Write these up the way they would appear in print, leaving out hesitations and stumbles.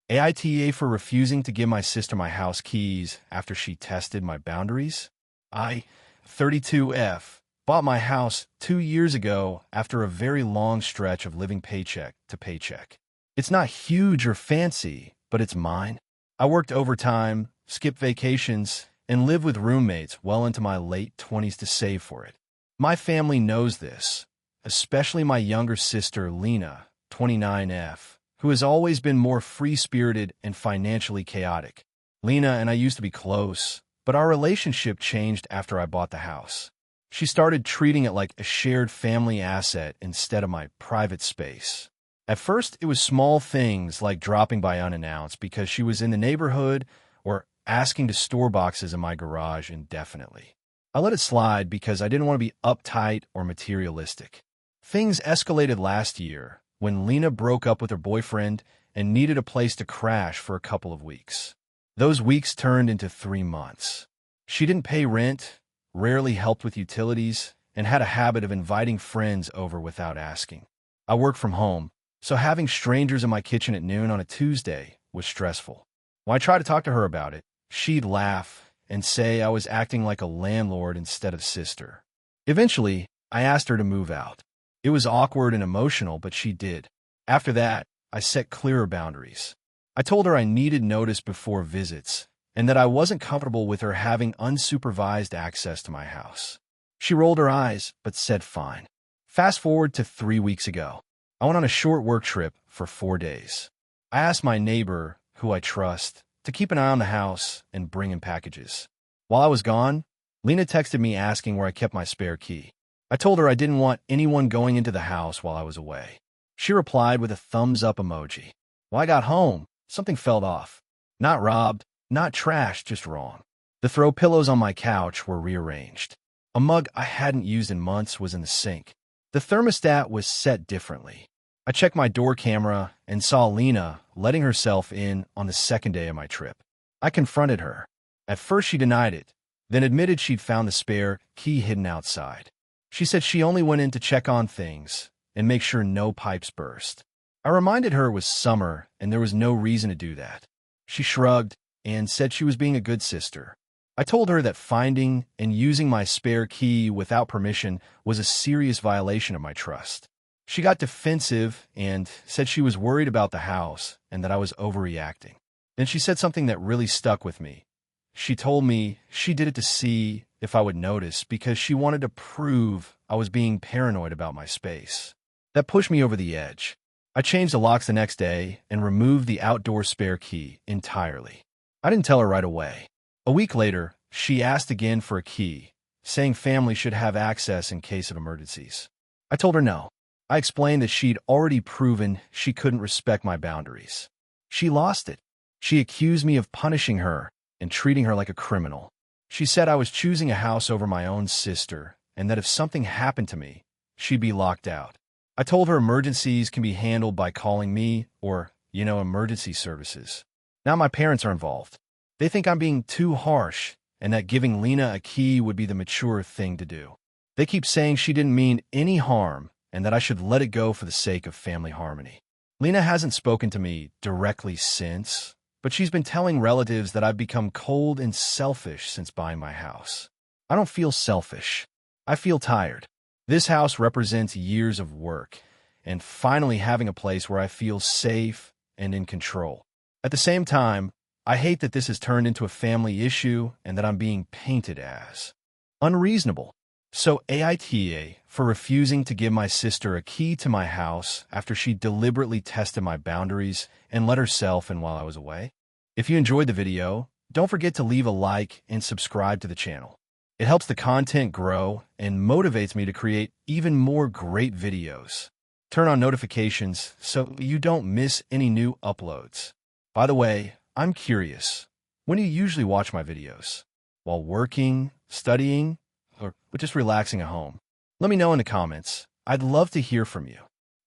AITA for refusing to give my sister my house keys after she tested my boundaries. I, 32F, bought my house 2 years ago after a very long stretch of living paycheck to paycheck. It's not huge or fancy, but it's mine. I worked overtime, skipped vacations, and lived with roommates well into my late 20s to save for it. My family knows this, especially my younger sister, Lena, 29F, who has always been more free-spirited and financially chaotic. Lena and I used to be close, but our relationship changed after I bought the house. She started treating it like a shared family asset instead of my private space. At first, it was small things like dropping by unannounced because she was in the neighborhood or asking to store boxes in my garage indefinitely. I let it slide because I didn't want to be uptight or materialistic. Things escalated last year when Lena broke up with her boyfriend and needed a place to crash for a couple of weeks. Those weeks turned into 3 months. She didn't pay rent, rarely helped with utilities, and had a habit of inviting friends over without asking. I work from home, so having strangers in my kitchen at noon on a Tuesday was stressful. When I tried to talk to her about it, she'd laugh and say I was acting like a landlord instead of sister. Eventually, I asked her to move out. It was awkward and emotional, but she did. After that, I set clearer boundaries. I told her I needed notice before visits and that I wasn't comfortable with her having unsupervised access to my house. She rolled her eyes, but said fine. Fast forward to 3 weeks ago. I went on a short work trip for 4 days. I asked my neighbor, who I trust, to keep an eye on the house and bring in packages. While I was gone, Lena texted me asking where I kept my spare key. I told her I didn't want anyone going into the house while I was away. She replied with a thumbs-up emoji. When I got home, something felt off. Not robbed, not trashed, just wrong. The throw pillows on my couch were rearranged. A mug I hadn't used in months was in the sink. The thermostat was set differently. I checked my door camera and saw Lena letting herself in on the second day of my trip. I confronted her. At first she denied it, then admitted she'd found the spare key hidden outside. She said she only went in to check on things and make sure no pipes burst. I reminded her it was summer and there was no reason to do that. She shrugged and said she was being a good sister. I told her that finding and using my spare key without permission was a serious violation of my trust. She got defensive and said she was worried about the house and that I was overreacting. Then she said something that really stuck with me. She told me she did it to see if I would notice because she wanted to prove I was being paranoid about my space. That pushed me over the edge. I changed the locks the next day and removed the outdoor spare key entirely. I didn't tell her right away. A week later, she asked again for a key, saying family should have access in case of emergencies. I told her no. I explained that she'd already proven she couldn't respect my boundaries. She lost it. She accused me of punishing her and treating her like a criminal. She said I was choosing a house over my own sister and that if something happened to me, she'd be locked out. I told her emergencies can be handled by calling me or, emergency services. Now my parents are involved. They think I'm being too harsh and that giving Lena a key would be the mature thing to do. They keep saying she didn't mean any harm and that I should let it go for the sake of family harmony. Lena hasn't spoken to me directly since, but she's been telling relatives that I've become cold and selfish since buying my house. I don't feel selfish. I feel tired. This house represents years of work and finally having a place where I feel safe and in control. At the same time, I hate that this has turned into a family issue and that I'm being painted as unreasonable. So AITA for refusing to give my sister a key to my house after she deliberately tested my boundaries and let herself in while I was away. If you enjoyed the video, don't forget to leave a like and subscribe to the channel. It helps the content grow and motivates me to create even more great videos. Turn on notifications so you don't miss any new uploads. By the way, I'm curious, when do you usually watch my videos? While working, studying, or just relaxing at home? Let me know in the comments. I'd love to hear from you.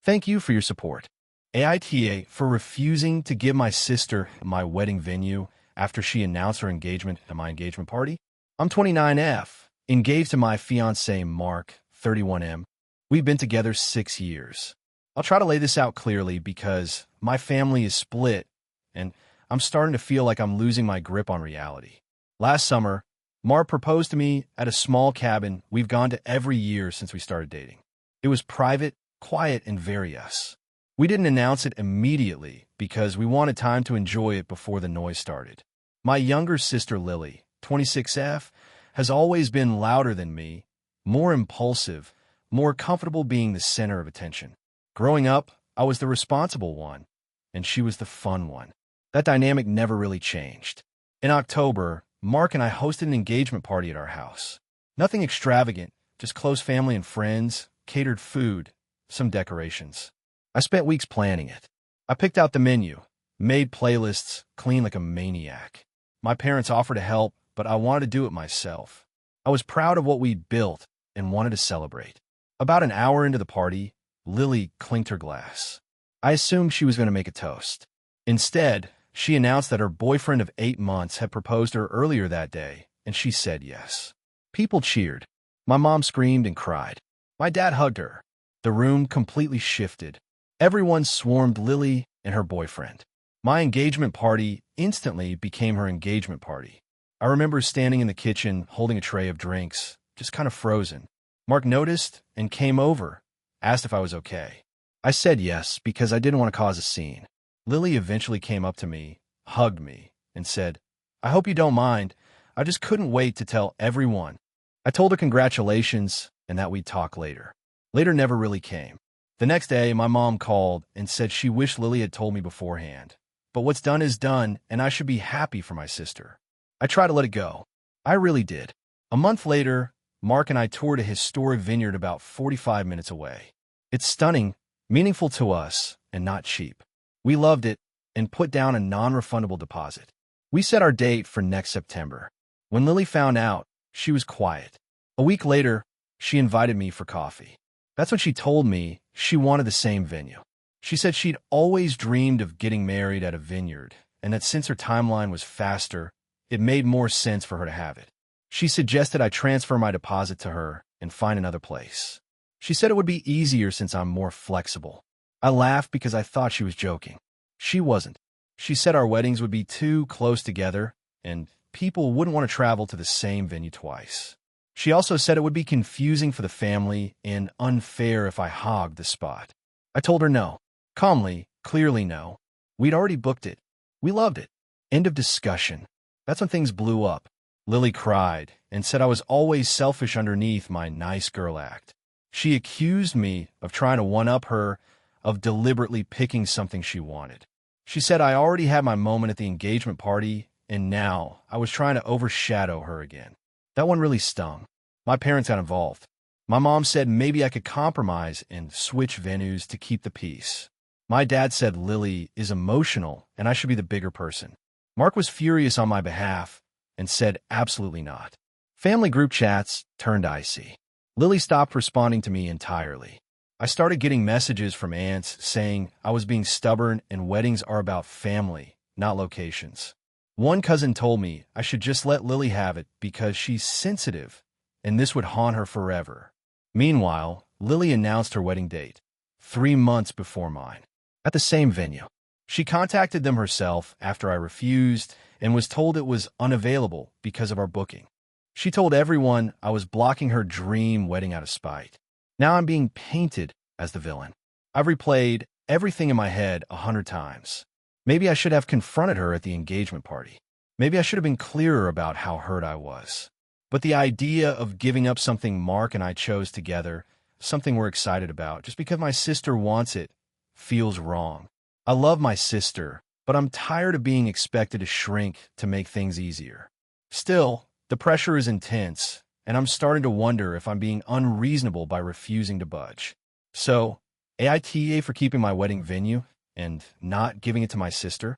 Thank you for your support. AITA for refusing to give my sister my wedding venue after she announced her engagement at my engagement party. I'm 29F, engaged to my fiancé Mark, 31M. We've been together 6 years. I'll try to lay this out clearly because my family is split and I'm starting to feel like I'm losing my grip on reality. Last summer, Mark proposed to me at a small cabin we've gone to every year since we started dating. It was private, quiet, and very us. We didn't announce it immediately because we wanted time to enjoy it before the noise started. My younger sister Lily, 26F, has always been louder than me, more impulsive, more comfortable being the center of attention. Growing up, I was the responsible one, and she was the fun one. That dynamic never really changed. In October, Mark and I hosted an engagement party at our house. Nothing extravagant, just close family and friends, catered food, some decorations. I spent weeks planning it. I picked out the menu, made playlists, cleaned like a maniac. My parents offered to help, but I wanted to do it myself. I was proud of what we'd built and wanted to celebrate. About an hour into the party, Lily clinked her glass. I assumed she was going to make a toast. Instead, she announced that her boyfriend of 8 months had proposed to her earlier that day, and she said yes. People cheered. My mom screamed and cried. My dad hugged her. The room completely shifted. Everyone swarmed Lily and her boyfriend. My engagement party instantly became her engagement party. I remember standing in the kitchen holding a tray of drinks, just kind of frozen. Mark noticed and came over, asked if I was okay. I said yes because I didn't want to cause a scene. Lily eventually came up to me, hugged me, and said, "I hope you don't mind. I just couldn't wait to tell everyone." I told her congratulations and that we'd talk later. Later never really came. The next day, my mom called and said she wished Lily had told me beforehand. But what's done is done, and I should be happy for my sister. I tried to let it go. I really did. A month later, Mark and I toured a historic vineyard about 45 minutes away. It's stunning, meaningful to us, and not cheap. We loved it and put down a non-refundable deposit. We set our date for next September. When Lily found out, she was quiet. A week later, she invited me for coffee. That's when she told me she wanted the same venue. She said she'd always dreamed of getting married at a vineyard, and that since her timeline was faster, it made more sense for her to have it. She suggested I transfer my deposit to her and find another place. She said it would be easier since I'm more flexible. I laughed because I thought she was joking. She wasn't. She said our weddings would be too close together, and people wouldn't want to travel to the same venue twice. She also said it would be confusing for the family and unfair if I hogged the spot. I told her no. Calmly, clearly no. We'd already booked it. We loved it. End of discussion. That's when things blew up. Lily cried and said I was always selfish underneath my nice girl act. She accused me of trying to one-up her, of deliberately picking something she wanted. She said I already had my moment at the engagement party, and now I was trying to overshadow her again. That one really stung. My parents got involved. My mom said maybe I could compromise and switch venues to keep the peace. My dad said Lily is emotional and I should be the bigger person. Mark was furious on my behalf and said absolutely not. Family group chats turned icy. Lily stopped responding to me entirely. I started getting messages from aunts saying I was being stubborn and weddings are about family, not locations. One cousin told me I should just let Lily have it because she's sensitive and this would haunt her forever. Meanwhile, Lily announced her wedding date, 3 months before mine, at the same venue. She contacted them herself after I refused and was told it was unavailable because of our booking. She told everyone I was blocking her dream wedding out of spite. Now I'm being painted as the villain. I've replayed everything in my head 100 times. Maybe I should have confronted her at the engagement party. Maybe I should have been clearer about how hurt I was. But the idea of giving up something Mark and I chose together, something we're excited about, just because my sister wants it, feels wrong. I love my sister, but I'm tired of being expected to shrink to make things easier. Still, the pressure is intense, and I'm starting to wonder if I'm being unreasonable by refusing to budge. So, AITA for keeping my wedding venue and not giving it to my sister.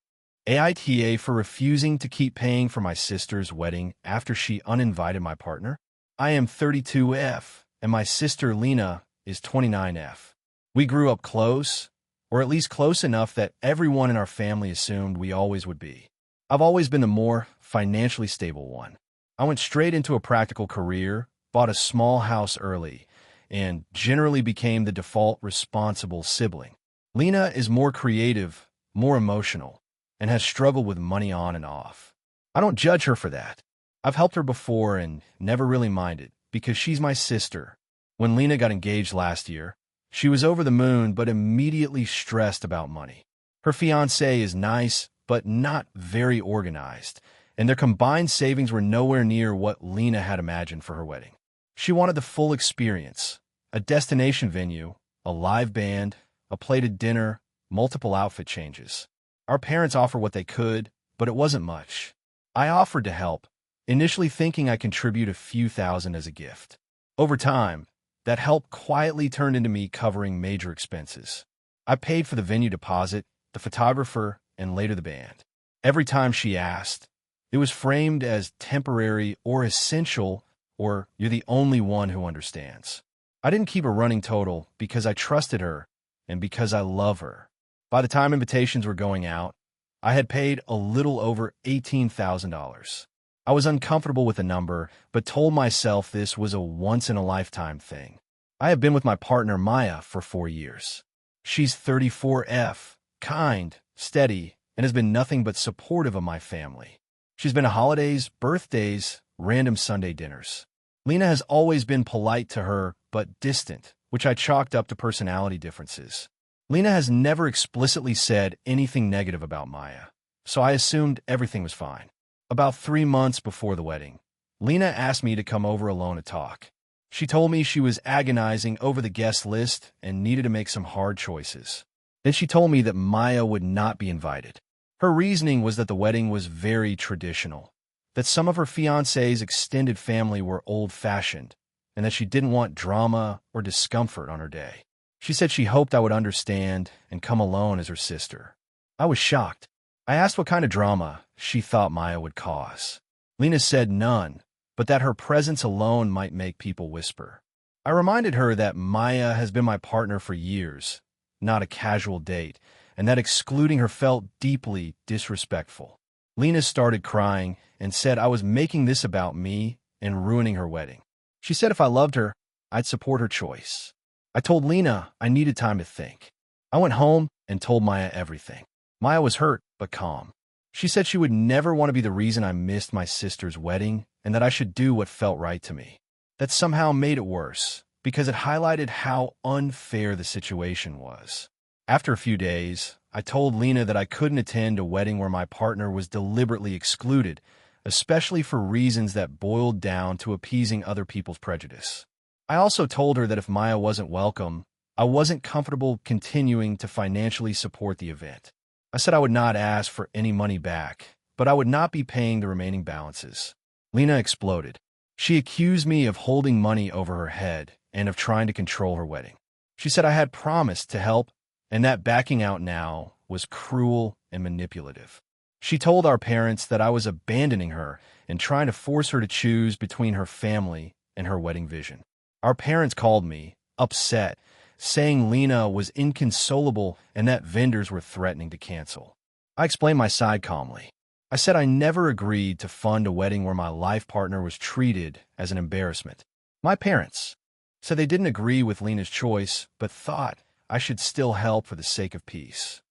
AITA for refusing to keep paying for my sister's wedding after she uninvited my partner. I am 32F, and my sister Lena is 29F. We grew up close, or at least close enough that everyone in our family assumed we always would be. I've always been the more financially stable one. I went straight into a practical career, bought a small house early, and generally became the default responsible sibling. Lena is more creative, more emotional, and has struggled with money on and off. I don't judge her for that. I've helped her before and never really minded because she's my sister. When Lena got engaged last year, she was over the moon but immediately stressed about money. Her fiancé is nice but not very organized, and their combined savings were nowhere near what Lena had imagined for her wedding. She wanted the full experience, a destination venue, a live band, a plated dinner, multiple outfit changes. Our parents offered what they could, but it wasn't much. I offered to help, initially thinking I'd contribute a few thousand as a gift. Over time, that help quietly turned into me covering major expenses. I paid for the venue deposit, the photographer, and later the band. Every time she asked, it was framed as temporary or essential, or you're the only one who understands. I didn't keep a running total because I trusted her and because I love her. By the time invitations were going out, I had paid a little over $18,000. I was uncomfortable with the number, but told myself this was a once-in-a-lifetime thing. I have been with my partner, Maya, for 4 years. She's 34F, kind, steady, and has been nothing but supportive of my family. She's been to holidays, birthdays, random Sunday dinners. Lena has always been polite to her, but distant, which I chalked up to personality differences. Lena has never explicitly said anything negative about Maya, so I assumed everything was fine. About 3 months before the wedding, Lena asked me to come over alone to talk. She told me she was agonizing over the guest list and needed to make some hard choices. Then she told me that Maya would not be invited. Her reasoning was that the wedding was very traditional, that some of her fiancé's extended family were old-fashioned, and that she didn't want drama or discomfort on her day. She said she hoped I would understand and come alone as her sister. I was shocked. I asked what kind of drama she thought Maya would cause. Lena said none, but that her presence alone might make people whisper. I reminded her that Maya has been my partner for years, not a casual date, and that excluding her felt deeply disrespectful. Lena started crying and said I was making this about me and ruining her wedding. She said if I loved her, I'd support her choice. I told Lena I needed time to think. I went home and told Maya everything. Maya was hurt, but calm. She said she would never want to be the reason I missed my sister's wedding and that I should do what felt right to me. That somehow made it worse because it highlighted how unfair the situation was. After a few days, I told Lena that I couldn't attend a wedding where my partner was deliberately excluded, especially for reasons that boiled down to appeasing other people's prejudice. I also told her that if Maya wasn't welcome, I wasn't comfortable continuing to financially support the event. I said I would not ask for any money back, but I would not be paying the remaining balances. Lena exploded. She accused me of holding money over her head and of trying to control her wedding. She said I had promised to help and that backing out now was cruel and manipulative. She told our parents that I was abandoning her and trying to force her to choose between her family and her wedding vision. Our parents called me, upset, saying Lena was inconsolable and that vendors were threatening to cancel. I explained my side calmly. I said I never agreed to fund a wedding where my life partner was treated as an embarrassment. My parents said they didn't agree with Lena's choice, but thought I should still help for the sake of peace.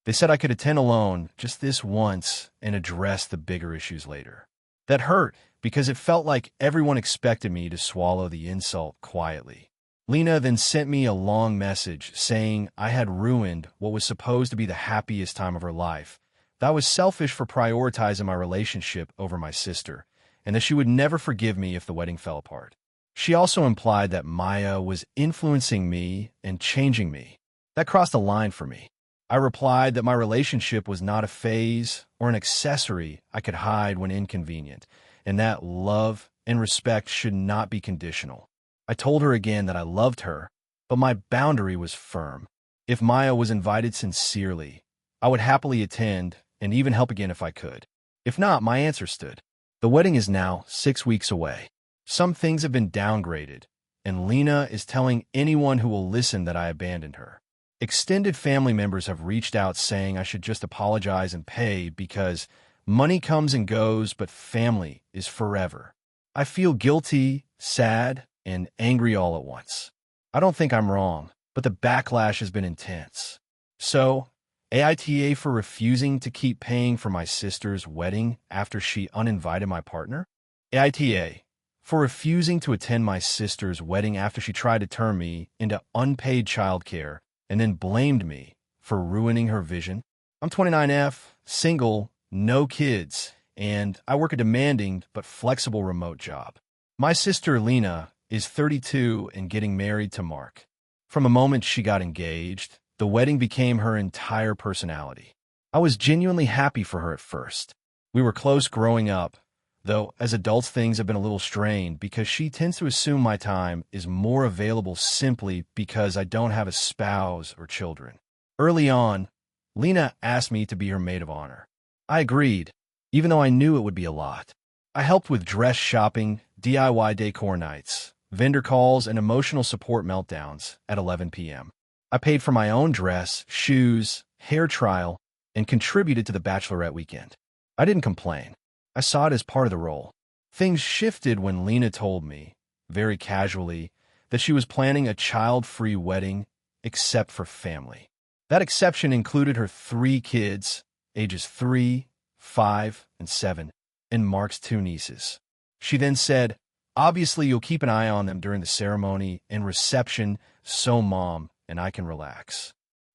They said I could attend alone just this once and address the bigger issues later. That hurt because it felt like everyone expected me to swallow the insult quietly. Lena then sent me a long message saying I had ruined what was supposed to be the happiest time of her life, that I was selfish for prioritizing my relationship over my sister, and that she would never forgive me if the wedding fell apart. She also implied that Maya was influencing me and changing me. That crossed a line for me. I replied that my relationship was not a phase or an accessory I could hide when inconvenient, and that love and respect should not be conditional. I told her again that I loved her, but my boundary was firm. If Maya was invited sincerely, I would happily attend and even help again if I could. If not, my answer stood. The wedding is now 6 weeks away. Some things have been downgraded, and Lena is telling anyone who will listen that I abandoned her. Extended family members have reached out saying I should just apologize and pay because money comes and goes, but family is forever. I feel guilty, sad, and angry all at once. I don't think I'm wrong, but the backlash has been intense. So, AITA for refusing to keep paying for my sister's wedding after she uninvited my partner. AITA for refusing to attend my sister's wedding after she tried to turn me into unpaid childcare and then blamed me for ruining her vision. I'm 29F, single, no kids, and I work a demanding but flexible remote job. My sister Lena is 32 and getting married to Mark. From the moment she got engaged, the wedding became her entire personality. I was genuinely happy for her at first. We were close growing up, though as adults things have been a little strained because she tends to assume my time is more available simply because I don't have a spouse or children. Early on, Lena asked me to be her maid of honor. I agreed, even though I knew it would be a lot. I helped with dress shopping, DIY decor nights, vendor calls, and emotional support meltdowns at 11 p.m. I paid for my own dress, shoes, hair trial, and contributed to the bachelorette weekend. I didn't complain. I saw it as part of the role. Things shifted when Lena told me, very casually, that she was planning a child-free wedding except for family. That exception included her 3 kids, ages 3, 5, and 7, and Mark's 2 nieces. She then said, "Obviously, you'll keep an eye on them during the ceremony and reception, so Mom and I can relax."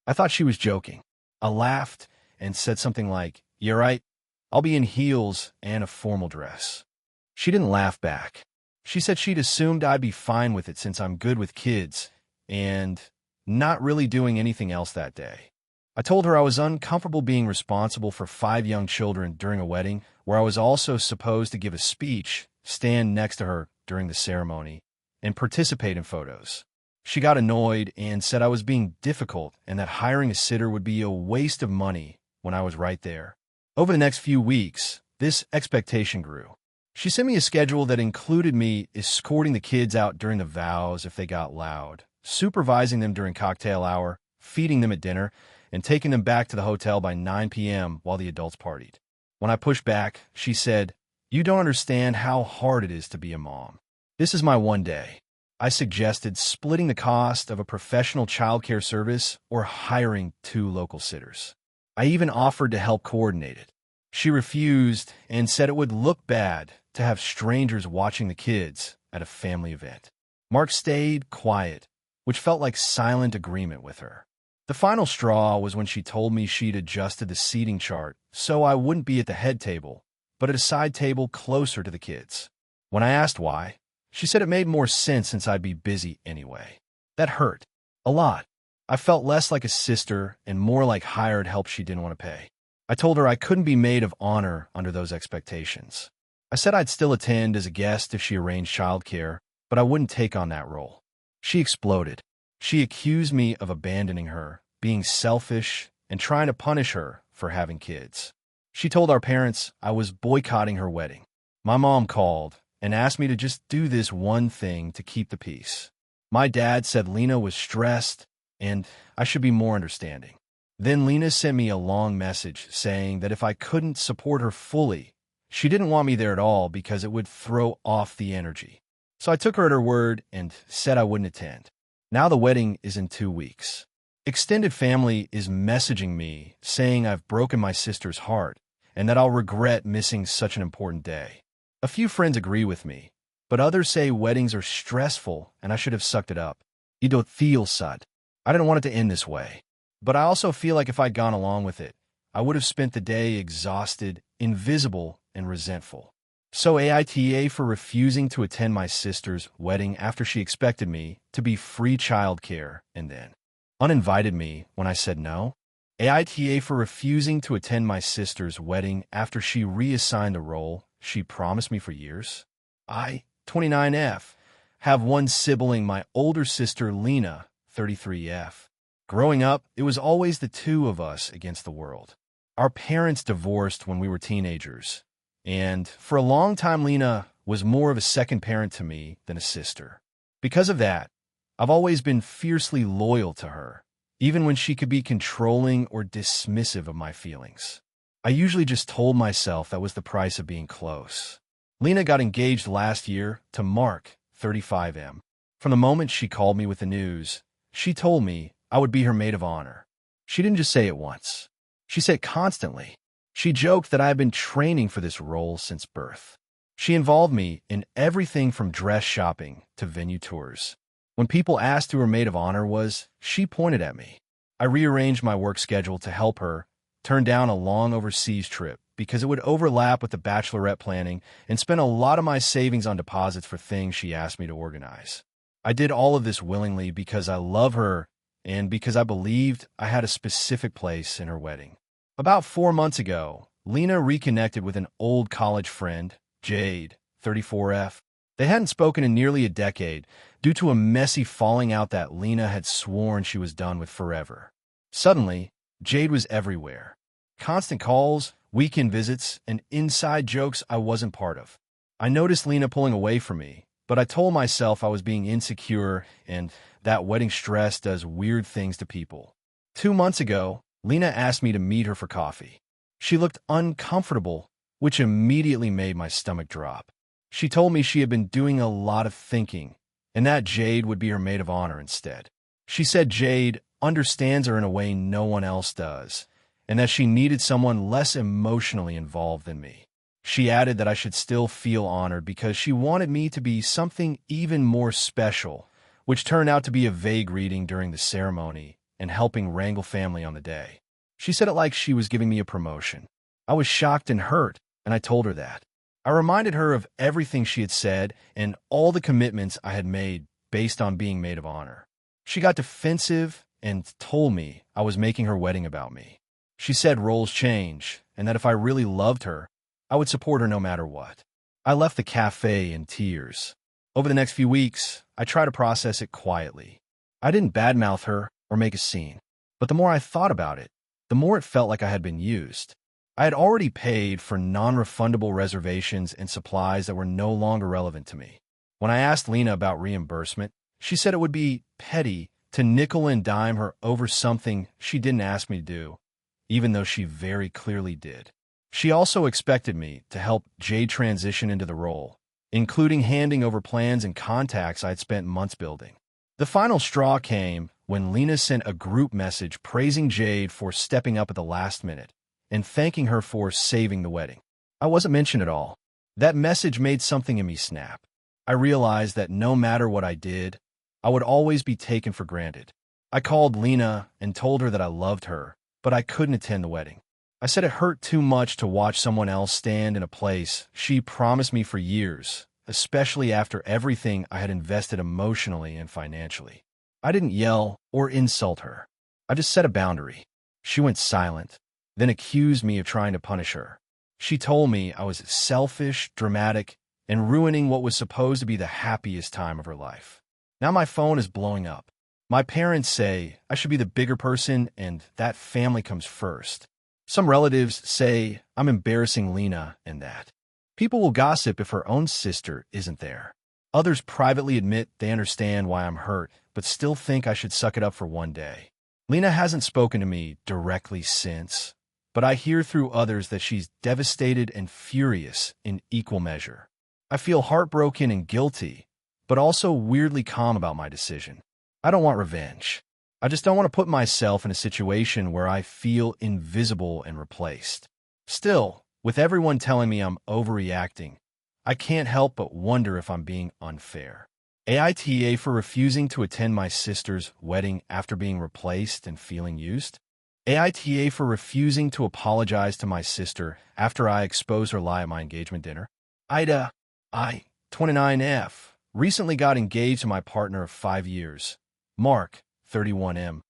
I thought she was joking. I laughed and said something like, "You're right. I'll be in heels and a formal dress." She didn't laugh back. She said she'd assumed I'd be fine with it since I'm good with kids and not really doing anything else that day. I told her I was uncomfortable being responsible for 5 young children during a wedding where I was also supposed to give a speech, stand next to her during the ceremony, and participate in photos. She got annoyed and said I was being difficult and that hiring a sitter would be a waste of money when I was right there. Over the next few weeks, this expectation grew. She sent me a schedule that included me escorting the kids out during the vows if they got loud, supervising them during cocktail hour, feeding them at dinner, and taking them back to the hotel by 9 p.m. while the adults partied. When I pushed back, she said, "You don't understand how hard it is to be a mom. This is my one day." I suggested splitting the cost of a professional childcare service or hiring 2 local sitters. I even offered to help coordinate it. She refused and said it would look bad to have strangers watching the kids at a family event. Mark stayed quiet, which felt like silent agreement with her. The final straw was when she told me she'd adjusted the seating chart so I wouldn't be at the head table, but at a side table closer to the kids. When I asked why, she said it made more sense since I'd be busy anyway. That hurt. A lot. I felt less like a sister and more like hired help she didn't want to pay. I told her I couldn't be maid of honor under those expectations. I said I'd still attend as a guest if she arranged childcare, but I wouldn't take on that role. She exploded. She accused me of abandoning her, being selfish, and trying to punish her for having kids. She told our parents I was boycotting her wedding. My mom called and asked me to just do this one thing to keep the peace. My dad said Lena was stressed and I should be more understanding. Then Lena sent me a long message saying that if I couldn't support her fully, she didn't want me there at all because it would throw off the energy. So I took her at her word and said I wouldn't attend. Now the wedding is in 2 weeks. Extended family is messaging me saying I've broken my sister's heart and that I'll regret missing such an important day. A few friends agree with me, but others say weddings are stressful and I should have sucked it up. You don't feel sad. I didn't want it to end this way. But I also feel like if I'd gone along with it, I would have spent the day exhausted, invisible, and resentful. So AITA for refusing to attend my sister's wedding after she expected me to be free childcare and then uninvited me when I said no. AITA for refusing to attend my sister's wedding after she reassigned a role she promised me for years. I, 29F, have one sibling, my older sister Lena, 33F. Growing up, it was always the 2 of us against the world. Our parents divorced when we were teenagers, and for a long time Lena was more of a second parent to me than a sister. Because of that, I've always been fiercely loyal to her, even when she could be controlling or dismissive of my feelings. I usually just told myself that was the price of being close. Lena got engaged last year to Mark, 35M. From the moment she called me with the news, she told me I would be her maid of honor. She didn't just say it once. She said it constantly. She joked that I had been training for this role since birth. She involved me in everything from dress shopping to venue tours. When people asked who her maid of honor was, she pointed at me. I rearranged my work schedule to help her, turned down a long overseas trip because it would overlap with the bachelorette planning, and spent a lot of my savings on deposits for things she asked me to organize. I did all of this willingly because I love her and because I believed I had a specific place in her wedding. About 4 months ago, Lena reconnected with an old college friend, Jade, 34F. They hadn't spoken in nearly a decade due to a messy falling out that Lena had sworn she was done with forever. Suddenly, Jade was everywhere. Constant calls, weekend visits, and inside jokes I wasn't part of. I noticed Lena pulling away from me, but I told myself I was being insecure and that wedding stress does weird things to people. 2 months ago, Lena asked me to meet her for coffee. She looked uncomfortable, which immediately made my stomach drop. She told me she had been doing a lot of thinking, and that Jade would be her maid of honor instead. She said Jade understands her in a way no one else does, and that she needed someone less emotionally involved than me. She added that I should still feel honored because she wanted me to be something even more special, which turned out to be a vague reading during the ceremony and helping wrangle family on the day. She said it like she was giving me a promotion. I was shocked and hurt, and I told her that. I reminded her of everything she had said and all the commitments I had made based on being maid of honor. She got defensive and told me I was making her wedding about me. She said roles change, and that if I really loved her, I would support her no matter what. I left the cafe in tears. Over the next few weeks, I tried to process it quietly. I didn't badmouth her or make a scene, but the more I thought about it, the more it felt like I had been used. I had already paid for non-refundable reservations and supplies that were no longer relevant to me. When I asked Lena about reimbursement, she said it would be petty to nickel and dime her over something she didn't ask me to do, even though she very clearly did. She also expected me to help Jade transition into the role, including handing over plans and contacts I'd spent months building. The final straw came when Lena sent a group message praising Jade for stepping up at the last minute and thanking her for saving the wedding. I wasn't mentioned at all. That message made something in me snap. I realized that no matter what I did, I would always be taken for granted. I called Lena and told her that I loved her, but I couldn't attend the wedding. I said it hurt too much to watch someone else stand in a place she promised me for years, especially after everything I had invested emotionally and financially. I didn't yell or insult her. I just set a boundary. She went silent, then accused me of trying to punish her. She told me I was selfish, dramatic, and ruining what was supposed to be the happiest time of her life. Now my phone is blowing up. My parents say I should be the bigger person and that family comes first. Some relatives say I'm embarrassing Lena and that. People will gossip if her own sister isn't there. Others privately admit they understand why I'm hurt, but still think I should suck it up for one day. Lena hasn't spoken to me directly since, but I hear through others that she's devastated and furious in equal measure. I feel heartbroken and guilty, but also weirdly calm about my decision. I don't want revenge. I just don't want to put myself in a situation where I feel invisible and replaced. Still, with everyone telling me I'm overreacting, I can't help but wonder if I'm being unfair. AITA for refusing to attend my sister's wedding after being replaced and feeling used? AITA for refusing to apologize to my sister after I exposed her lie at my engagement dinner? AITA, 29F, recently got engaged to my partner of 5 years, Mark, 31M.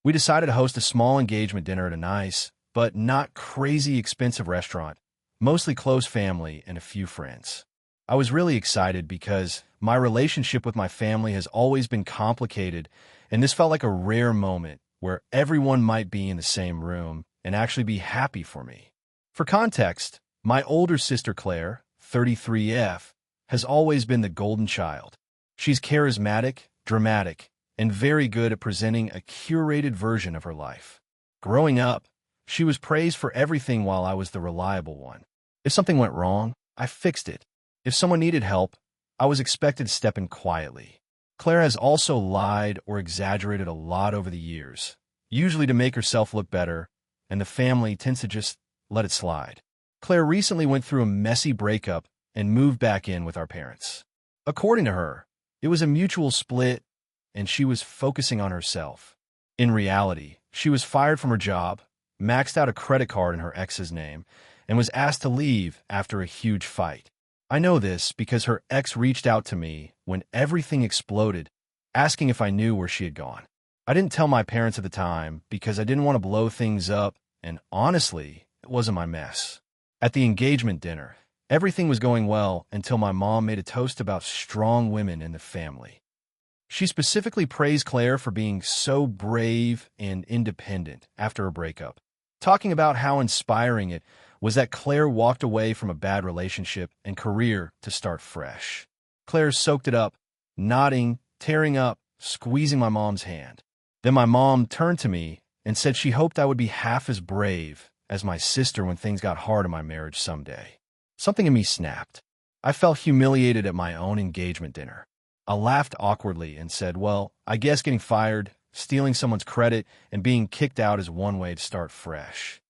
We decided to host a small engagement dinner at a nice, but not crazy expensive restaurant, mostly close family and a few friends. I was really excited because my relationship with my family has always been complicated, and this felt like a rare moment where everyone might be in the same room and actually be happy for me. For context, my older sister Claire, 33F, has always been the golden child. She's charismatic, dramatic, and very good at presenting a curated version of her life. Growing up, she was praised for everything while I was the reliable one. If something went wrong, I fixed it. If someone needed help, I was expected to step in quietly. Claire has also lied or exaggerated a lot over the years, usually to make herself look better, and the family tends to just let it slide. Claire recently went through a messy breakup and moved back in with our parents. According to her, it was a mutual split, and she was focusing on herself. In reality, she was fired from her job, maxed out a credit card in her ex's name, and was asked to leave after a huge fight. I know this because her ex reached out to me when everything exploded, asking if I knew where she had gone. I didn't tell my parents at the time because I didn't want to blow things up, and honestly, it wasn't my mess. At the engagement dinner, everything was going well until my mom made a toast about strong women in the family. She specifically praised Claire for being so brave and independent after a breakup, talking about how inspiring it was that Claire walked away from a bad relationship and career to start fresh. Claire soaked it up, nodding, tearing up, squeezing my mom's hand. Then my mom turned to me and said she hoped I would be half as brave as my sister when things got hard in my marriage someday. Something in me snapped. I felt humiliated at my own engagement dinner. I laughed awkwardly and said, well, I guess getting fired, stealing someone's credit, and being kicked out is one way to start fresh.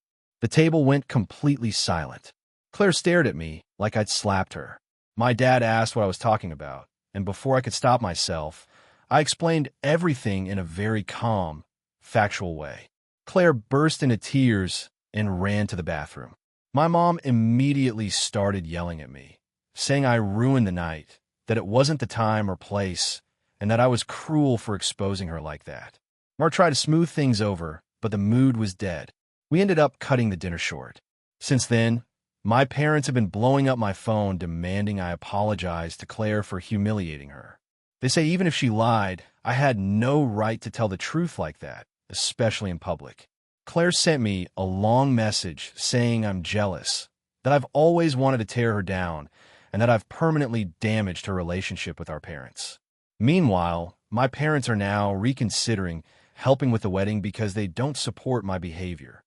The table went completely silent. Claire stared at me like I'd slapped her. My dad asked what I was talking about, and before I could stop myself, I explained everything in a very calm, factual way. Claire burst into tears and ran to the bathroom. My mom immediately started yelling at me, saying I ruined the night, that it wasn't the time or place, and that I was cruel for exposing her like that. Mar tried to smooth things over, but the mood was dead. We ended up cutting the dinner short. Since then, my parents have been blowing up my phone demanding I apologize to Claire for humiliating her. They say even if she lied, I had no right to tell the truth like that, especially in public. Claire sent me a long message saying I'm jealous, that I've always wanted to tear her down, and that I've permanently damaged her relationship with our parents. Meanwhile, my parents are now reconsidering helping with the wedding because they don't support my behavior.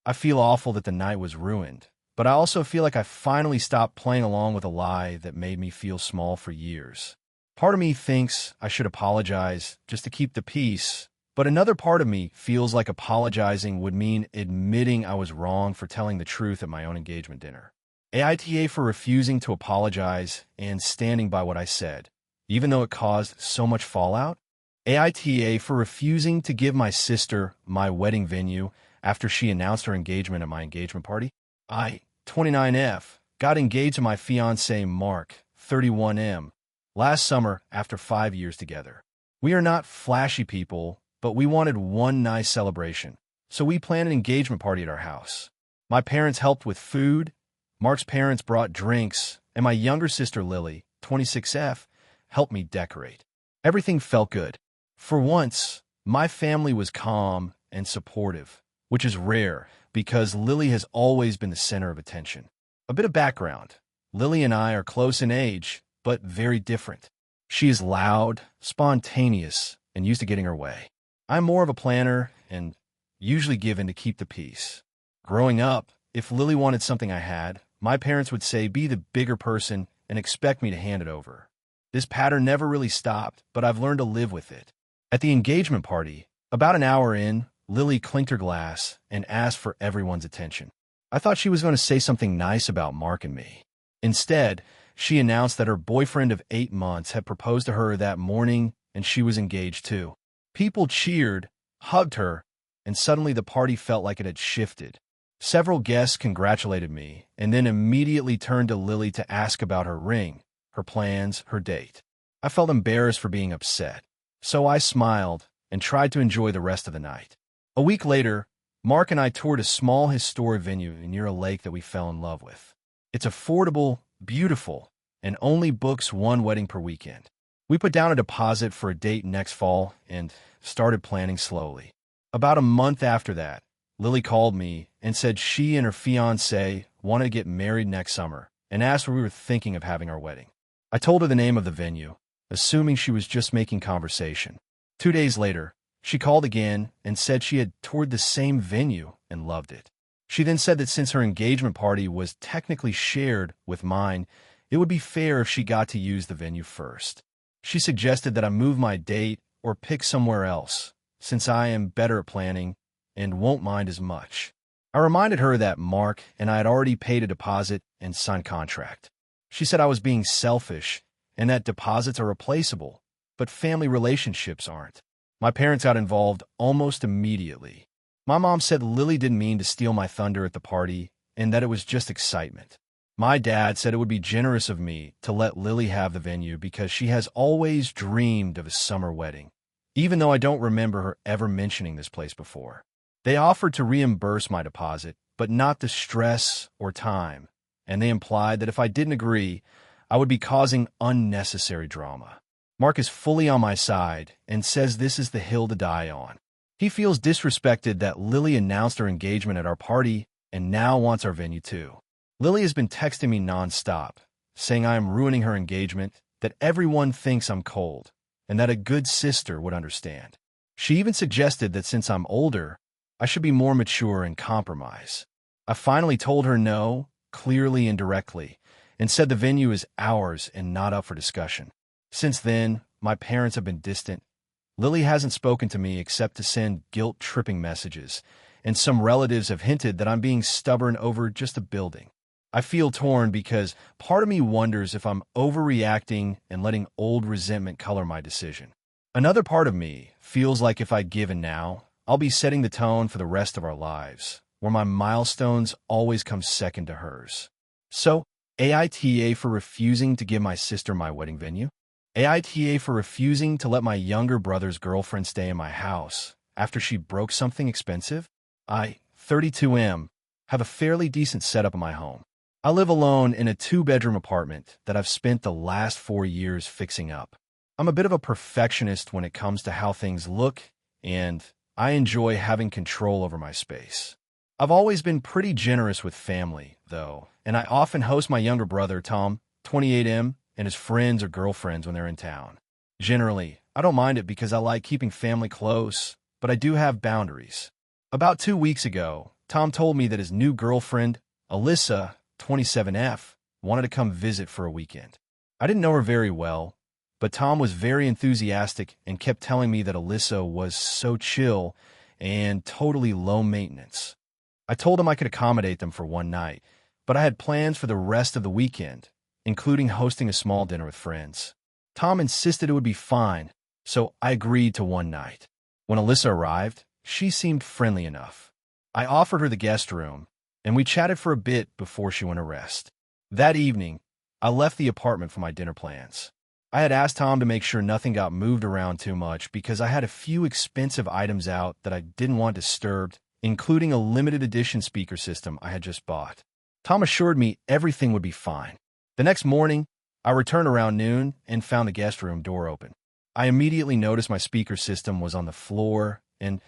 I feel awful that the night was ruined, but I also feel like I finally stopped playing along with a lie that made me feel small for years. Part of me thinks I should apologize just to keep the peace, but another part of me feels like apologizing would mean admitting I was wrong for telling the truth at my own engagement dinner. AITA for refusing to apologize and standing by what I said, even though it caused so much fallout. AITA for refusing to give my sister my wedding venue after she announced her engagement at my engagement party. I, 29F, got engaged to my fiancé Mark, 31M, last summer after 5 years together. We are not flashy people, but we wanted one nice celebration, so we planned an engagement party at our house. My parents helped with food, Mark's parents brought drinks, and my younger sister Lily, 26F, helped me decorate. Everything felt good. For once, my family was calm and supportive, which is rare because Lily has always been the center of attention. A bit of background. Lily and I are close in age, but very different. She is loud, spontaneous, and used to getting her way. I'm more of a planner and usually given to keep the peace. Growing up, if Lily wanted something I had, my parents would say be the bigger person and expect me to hand it over. This pattern never really stopped, but I've learned to live with it. At the engagement party, about an hour in, Lily clinked her glass and asked for everyone's attention. I thought she was going to say something nice about Mark and me. Instead, she announced that her boyfriend of 8 months had proposed to her that morning and she was engaged too. People cheered, hugged her, and suddenly the party felt like it had shifted. Several guests congratulated me and then immediately turned to Lily to ask about her ring, her plans, her date. I felt embarrassed for being upset, so I smiled and tried to enjoy the rest of the night. A week later, Mark and I toured a small historic venue near a lake that we fell in love with. It's affordable, beautiful, and only books one wedding per weekend. We put down a deposit for a date next fall and started planning slowly. About a month after that, Lily called me and said she and her fiancé wanted to get married next summer and asked where we were thinking of having our wedding. I told her the name of the venue, assuming she was just making conversation. 2 days later, she called again and said she had toured the same venue and loved it. She then said that since her engagement party was technically shared with mine, it would be fair if she got to use the venue first. She suggested that I move my date or pick somewhere else, since I am better at planning and won't mind as much. I reminded her that Mark and I had already paid a deposit and signed contract. She said I was being selfish and that deposits are replaceable, but family relationships aren't. My parents got involved almost immediately. My mom said Lily didn't mean to steal my thunder at the party and that it was just excitement. My dad said it would be generous of me to let Lily have the venue because she has always dreamed of a summer wedding, even though I don't remember her ever mentioning this place before. They offered to reimburse my deposit, but not the stress or time, and they implied that if I didn't agree, I would be causing unnecessary drama. Mark is fully on my side and says this is the hill to die on. He feels disrespected that Lily announced her engagement at our party and now wants our venue too. Lily has been texting me nonstop, saying I am ruining her engagement, that everyone thinks I'm cold, and that a good sister would understand. She even suggested that since I'm older, I should be more mature and compromise. I finally told her no, clearly and directly, and said the venue is ours and not up for discussion. Since then, my parents have been distant. Lily hasn't spoken to me except to send guilt-tripping messages, and some relatives have hinted that I'm being stubborn over just a building. I feel torn because part of me wonders if I'm overreacting and letting old resentment color my decision. Another part of me feels like if I give in now, I'll be setting the tone for the rest of our lives, where my milestones always come second to hers. So, AITA for refusing to give my sister my wedding venue? AITA for refusing to let my younger brother's girlfriend stay in my house after she broke something expensive? I, 32M, have a fairly decent setup in my home. I live alone in a 2-bedroom apartment that I've spent the last 4 years fixing up. I'm a bit of a perfectionist when it comes to how things look, and I enjoy having control over my space. I've always been pretty generous with family, though, and I often host my younger brother, Tom, 28M, and his friends or girlfriends when they're in town. Generally, I don't mind it because I like keeping family close, but I do have boundaries. About 2 weeks ago, Tom told me that his new girlfriend, Alyssa, 27F, wanted to come visit for a weekend. I didn't know her very well, but Tom was very enthusiastic and kept telling me that Alyssa was so chill and totally low maintenance. I told him I could accommodate them for one night, but I had plans for the rest of the weekend, including hosting a small dinner with friends. Tom insisted it would be fine, so I agreed to one night. When Alyssa arrived, she seemed friendly enough. I offered her the guest room, and we chatted for a bit before she went to rest. That evening, I left the apartment for my dinner plans. I had asked Tom to make sure nothing got moved around too much because I had a few expensive items out that I didn't want disturbed, including a limited edition speaker system I had just bought. Tom assured me everything would be fine. The next morning, I returned around noon and found the guest room door open. I immediately noticed my speaker system was on the floor, and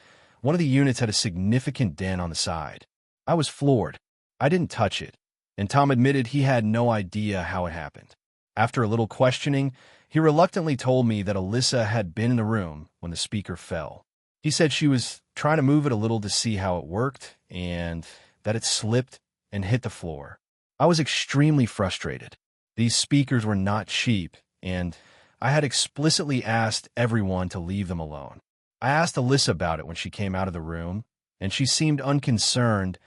one of the units had a significant dent on the side. I was floored. I didn't touch it, and Tom admitted he had no idea how it happened. After a little questioning, he reluctantly told me that Alyssa had been in the room when the speaker fell. He said she was trying to move it a little to see how it worked, and that it slipped and hit the floor. I was extremely frustrated. These speakers were not cheap, and I had explicitly asked everyone to leave them alone. I asked Alyssa about it when she came out of the room, and she seemed unconcerned,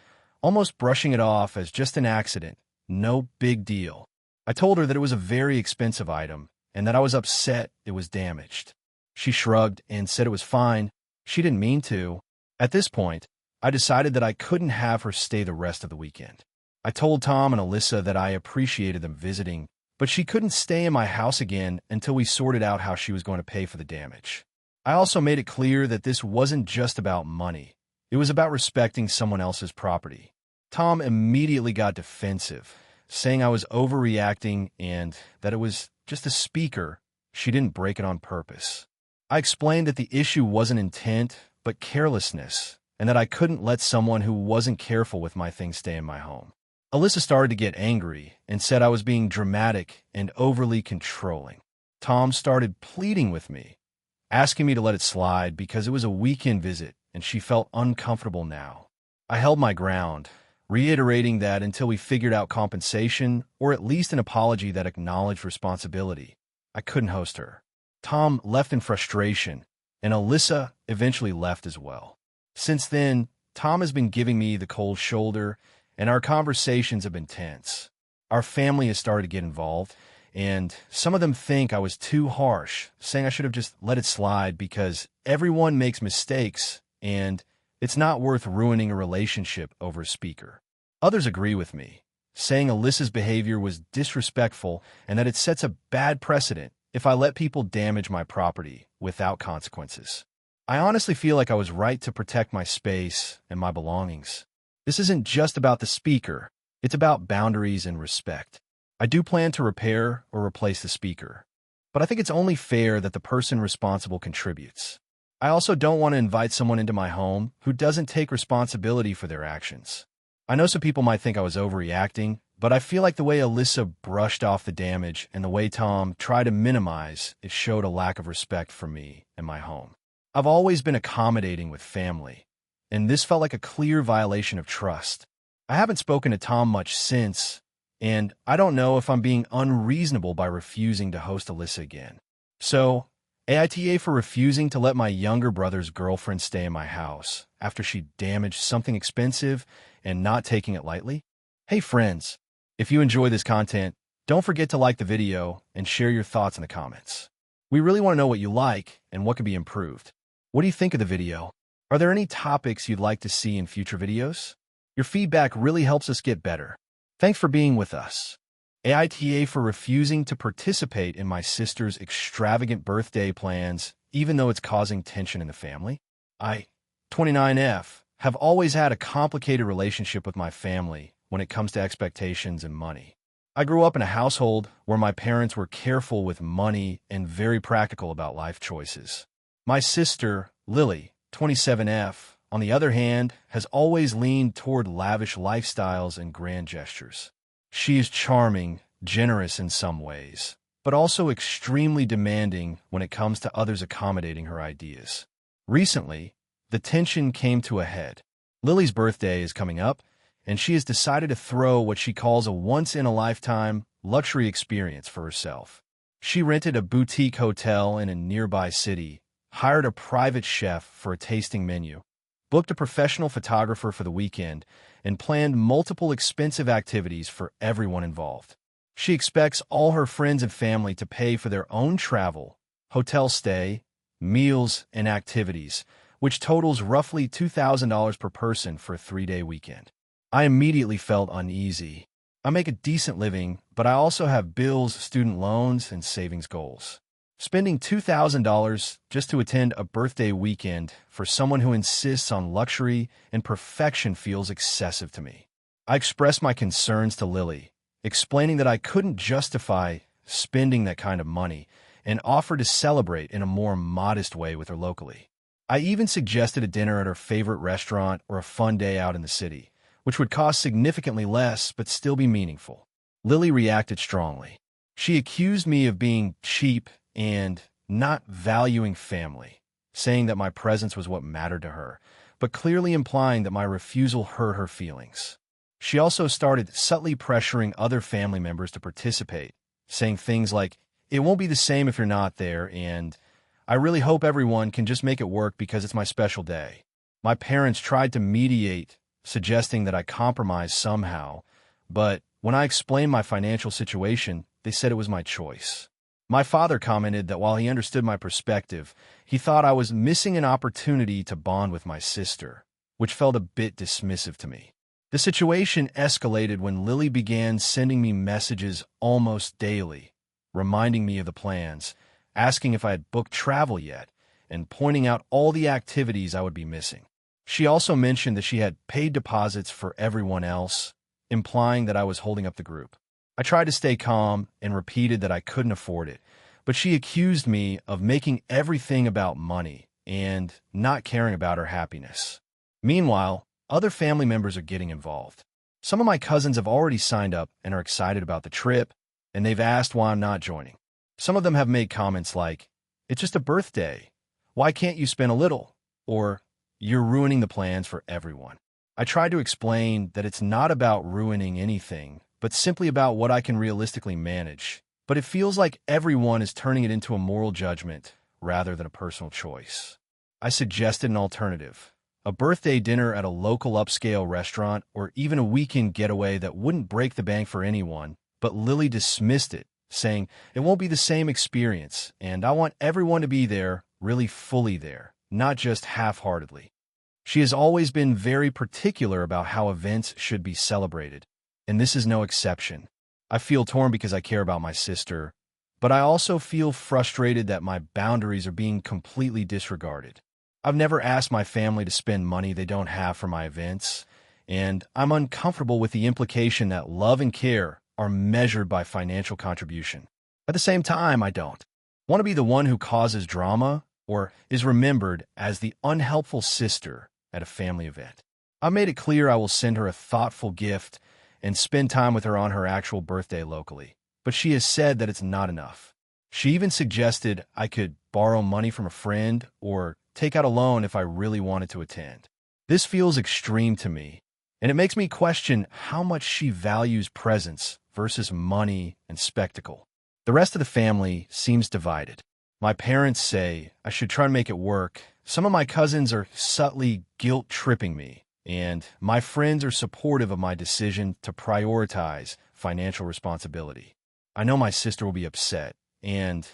almost brushing it off as just an accident, no big deal. I told her that it was a very expensive item, and that I was upset it was damaged. She shrugged and said it was fine. She didn't mean to. At this point, I decided that I couldn't have her stay the rest of the weekend. I told Tom and Alyssa that I appreciated them visiting, but she couldn't stay in my house again until we sorted out how she was going to pay for the damage. I also made it clear that this wasn't just about money. It was about respecting someone else's property. Tom immediately got defensive, saying I was overreacting and that it was just a speaker. She didn't break it on purpose. I explained that the issue wasn't intent, but carelessness, and that I couldn't let someone who wasn't careful with my things stay in my home. Alyssa started to get angry and said I was being dramatic and overly controlling. Tom started pleading with me, asking me to let it slide because it was a weekend visit and she felt uncomfortable now. I held my ground, reiterating that until we figured out compensation or at least an apology that acknowledged responsibility, I couldn't host her. Tom left in frustration and Alyssa eventually left as well. Since then, Tom has been giving me the cold shoulder, and our conversations have been tense. Our family has started to get involved, and some of them think I was too harsh, saying I should have just let it slide because everyone makes mistakes, and it's not worth ruining a relationship over a speaker. Others agree with me, saying Alyssa's behavior was disrespectful and that it sets a bad precedent if I let people damage my property without consequences. I honestly feel like I was right to protect my space and my belongings. This isn't just about the speaker, it's about boundaries and respect. I do plan to repair or replace the speaker, but I think it's only fair that the person responsible contributes. I also don't want to invite someone into my home who doesn't take responsibility for their actions. I know some people might think I was overreacting, but I feel like the way Alyssa brushed off the damage and the way Tom tried to minimize it showed a lack of respect for me and my home. I've always been accommodating with family, and this felt like a clear violation of trust. I haven't spoken to Tom much since, and I don't know if I'm being unreasonable by refusing to host Alyssa again. So, AITA for refusing to let my younger brother's girlfriend stay in my house after she damaged something expensive and not taking it lightly. Hey friends, if you enjoy this content, don't forget to like the video and share your thoughts in the comments. We really want to know what you like and what could be improved. What do you think of the video? Are there any topics you'd like to see in future videos? Your feedback really helps us get better. Thanks for being with us. AITA for refusing to participate in my sister's extravagant birthday plans, even though it's causing tension in the family. I, 29F, have always had a complicated relationship with my family when it comes to expectations and money. I grew up in a household where my parents were careful with money and very practical about life choices. My sister, Lily, 27F, on the other hand, has always leaned toward lavish lifestyles and grand gestures. She is charming, generous in some ways, but also extremely demanding when it comes to others accommodating her ideas. Recently, the tension came to a head. Lily's birthday is coming up, and she has decided to throw what she calls a once-in-a-lifetime luxury experience for herself. She rented a boutique hotel in a nearby city, hired a private chef for a tasting menu, booked a professional photographer for the weekend, and planned multiple expensive activities for everyone involved. She expects all her friends and family to pay for their own travel, hotel stay, meals, and activities, which totals roughly $2,000 per person for a 3-day weekend. I immediately felt uneasy. I make a decent living, but I also have bills, student loans, and savings goals. Spending $2,000 just to attend a birthday weekend for someone who insists on luxury and perfection feels excessive to me. I expressed my concerns to Lily, explaining that I couldn't justify spending that kind of money and offered to celebrate in a more modest way with her locally. I even suggested a dinner at her favorite restaurant or a fun day out in the city, which would cost significantly less but still be meaningful. Lily reacted strongly. She accused me of being cheap and not valuing family, saying that my presence was what mattered to her, but clearly implying that my refusal hurt her feelings. She also started subtly pressuring other family members to participate, saying things like, "It won't be the same if you're not there," and "I really hope everyone can just make it work because it's my special day." My parents tried to mediate, suggesting that I compromise somehow, but when I explained my financial situation, they said it was my choice. My father commented that while he understood my perspective, he thought I was missing an opportunity to bond with my sister, which felt a bit dismissive to me. The situation escalated when Lily began sending me messages almost daily, reminding me of the plans, asking if I had booked travel yet, and pointing out all the activities I would be missing. She also mentioned that she had paid deposits for everyone else, implying that I was holding up the group. I tried to stay calm and repeated that I couldn't afford it, but she accused me of making everything about money and not caring about her happiness. Meanwhile, other family members are getting involved. Some of my cousins have already signed up and are excited about the trip, and they've asked why I'm not joining. Some of them have made comments like, "It's just a birthday. Why can't you spend a little?" Or, "You're ruining the plans for everyone." I tried to explain that it's not about ruining anything, but simply about what I can realistically manage. But it feels like everyone is turning it into a moral judgment, rather than a personal choice. I suggested an alternative, a birthday dinner at a local upscale restaurant or even a weekend getaway that wouldn't break the bank for anyone, but Lily dismissed it, saying it won't be the same experience, and I want everyone to be there, really fully there, not just half-heartedly. She has always been very particular about how events should be celebrated, and this is no exception. I feel torn because I care about my sister, but I also feel frustrated that my boundaries are being completely disregarded. I've never asked my family to spend money they don't have for my events, and I'm uncomfortable with the implication that love and care are measured by financial contribution. At the same time, I don't want to be the one who causes drama or is remembered as the unhelpful sister at a family event. I made it clear I will send her a thoughtful gift and spend time with her on her actual birthday locally, but she has said that it's not enough. She even suggested I could borrow money from a friend or take out a loan if I really wanted to attend. This feels extreme to me, and it makes me question how much she values presence versus money and spectacle. The rest of the family seems divided. My parents say I should try and make it work. Some of my cousins are subtly guilt-tripping me, and my friends are supportive of my decision to prioritize financial responsibility. I know my sister will be upset, and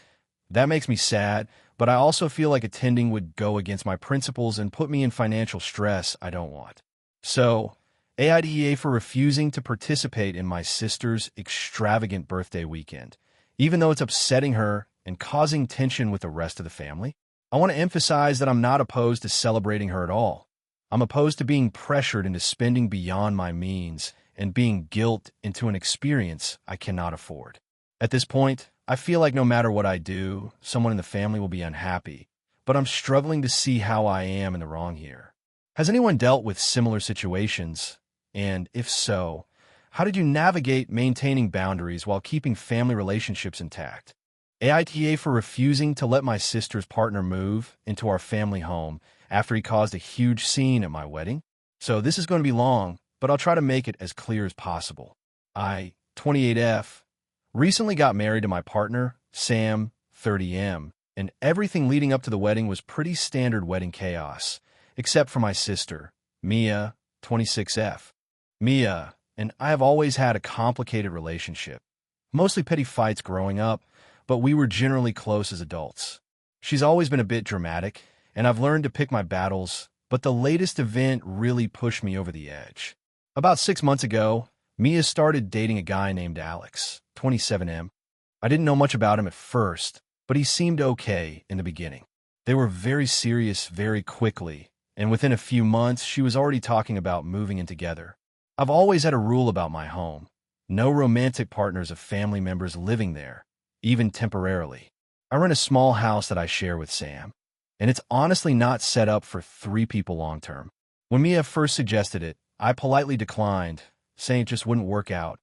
that makes me sad, but I also feel like attending would go against my principles and put me in financial stress I don't want. So, AITA for refusing to participate in my sister's extravagant birthday weekend, even though it's upsetting her and causing tension with the rest of the family. I want to emphasize that I'm not opposed to celebrating her at all. I'm opposed to being pressured into spending beyond my means and being guilt into an experience I cannot afford. At this point, I feel like no matter what I do, someone in the family will be unhappy, but I'm struggling to see how I am in the wrong here. Has anyone dealt with similar situations? And if so, how did you navigate maintaining boundaries while keeping family relationships intact? AITA for refusing to let my sister's partner move into our family home after he caused a huge scene at my wedding. So this is going to be long, but I'll try to make it as clear as possible. I, 28F, recently got married to my partner, Sam, 30M, and everything leading up to the wedding was pretty standard wedding chaos, except for my sister, Mia, 26F. Mia and I have always had a complicated relationship, mostly petty fights growing up, but we were generally close as adults. She's always been a bit dramatic, and I've learned to pick my battles, but the latest event really pushed me over the edge. About 6 months ago, Mia started dating a guy named Alex, 27M. I didn't know much about him at first, but he seemed okay in the beginning. They were very serious very quickly, and within a few months, she was already talking about moving in together. I've always had a rule about my home: no romantic partners of family members living there, even temporarily. I rent a small house that I share with Sam, and it's honestly not set up for 3 people long-term. When Mia first suggested it, I politely declined, saying it just wouldn't work out,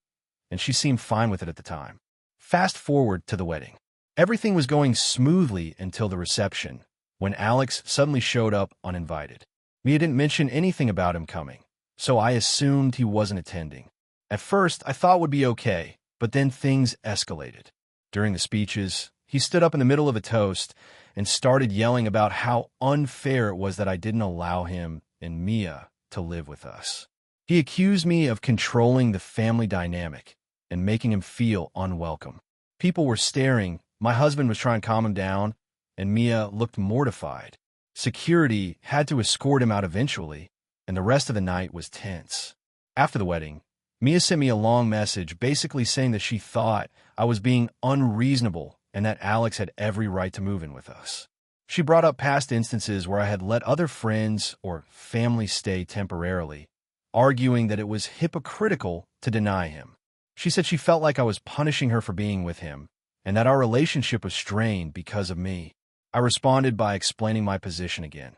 and she seemed fine with it at the time. Fast forward to the wedding. Everything was going smoothly until the reception, when Alex suddenly showed up uninvited. Mia didn't mention anything about him coming, so I assumed he wasn't attending. At first, I thought it would be okay, but then things escalated. During the speeches, he stood up in the middle of a toast and started yelling about how unfair it was that I didn't allow him and Mia to live with us. He accused me of controlling the family dynamic and making him feel unwelcome. People were staring, my husband was trying to calm him down, and Mia looked mortified. Security had to escort him out eventually, and the rest of the night was tense. After the wedding, Mia sent me a long message basically saying that she thought I was being unreasonable and that Alex had every right to move in with us. She brought up past instances where I had let other friends or family stay temporarily, arguing that it was hypocritical to deny him. She said she felt like I was punishing her for being with him and that our relationship was strained because of me. I responded by explaining my position again.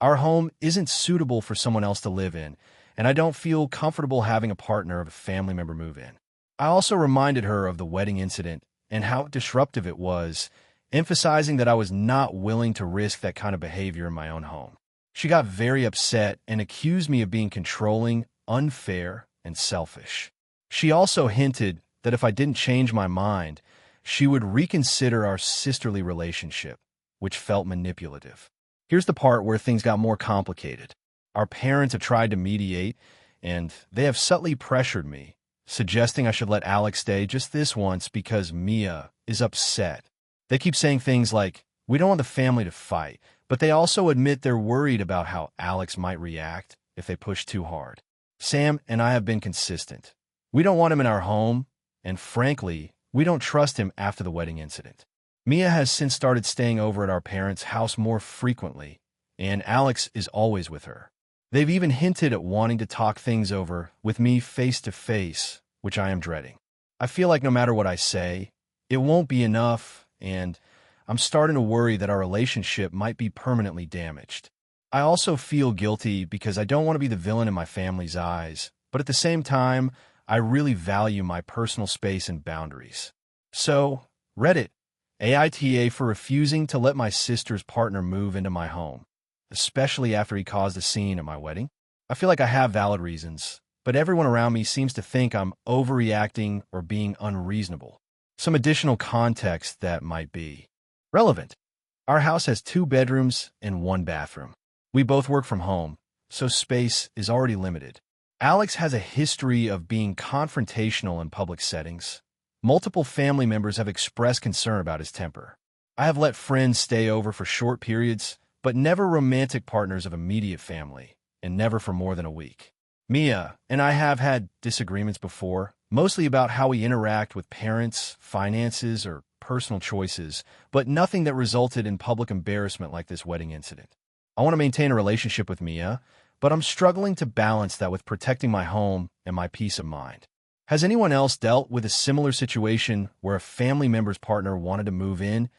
Our home isn't suitable for someone else to live in, and I don't feel comfortable having a partner of a family member move in. I also reminded her of the wedding incident and how disruptive it was, emphasizing that I was not willing to risk that kind of behavior in my own home. She got very upset and accused me of being controlling, unfair, and selfish. She also hinted that if I didn't change my mind, she would reconsider our sisterly relationship, which felt manipulative. Here's the part where things got more complicated. Our parents have tried to mediate, and they have subtly pressured me, suggesting I should let Alex stay just this once because Mia is upset. They keep saying things like, "We don't want the family to fight," but they also admit they're worried about how Alex might react if they push too hard. Sam and I have been consistent. We don't want him in our home, and frankly, we don't trust him after the wedding incident. Mia has since started staying over at our parents' house more frequently, and Alex is always with her. They've even hinted at wanting to talk things over with me face to face, which I am dreading. I feel like no matter what I say, it won't be enough, and I'm starting to worry that our relationship might be permanently damaged. I also feel guilty because I don't want to be the villain in my family's eyes, but at the same time, I really value my personal space and boundaries. So, Reddit AITA for refusing to let my sister's partner move into my home, especially after he caused a scene at my wedding. I feel like I have valid reasons, but everyone around me seems to think I'm overreacting or being unreasonable. Some additional context that might be relevant. Our house has 2 bedrooms and 1 bathroom. We both work from home, so space is already limited. Alex has a history of being confrontational in public settings. Multiple family members have expressed concern about his temper. I have let friends stay over for short periods, but never romantic partners of immediate family, and never for more than a week. Mia and I have had disagreements before, mostly about how we interact with parents, finances, or personal choices, but nothing that resulted in public embarrassment like this wedding incident. I want to maintain a relationship with Mia, but I'm struggling to balance that with protecting my home and my peace of mind. Has anyone else dealt with a similar situation where a family member's partner wanted to move in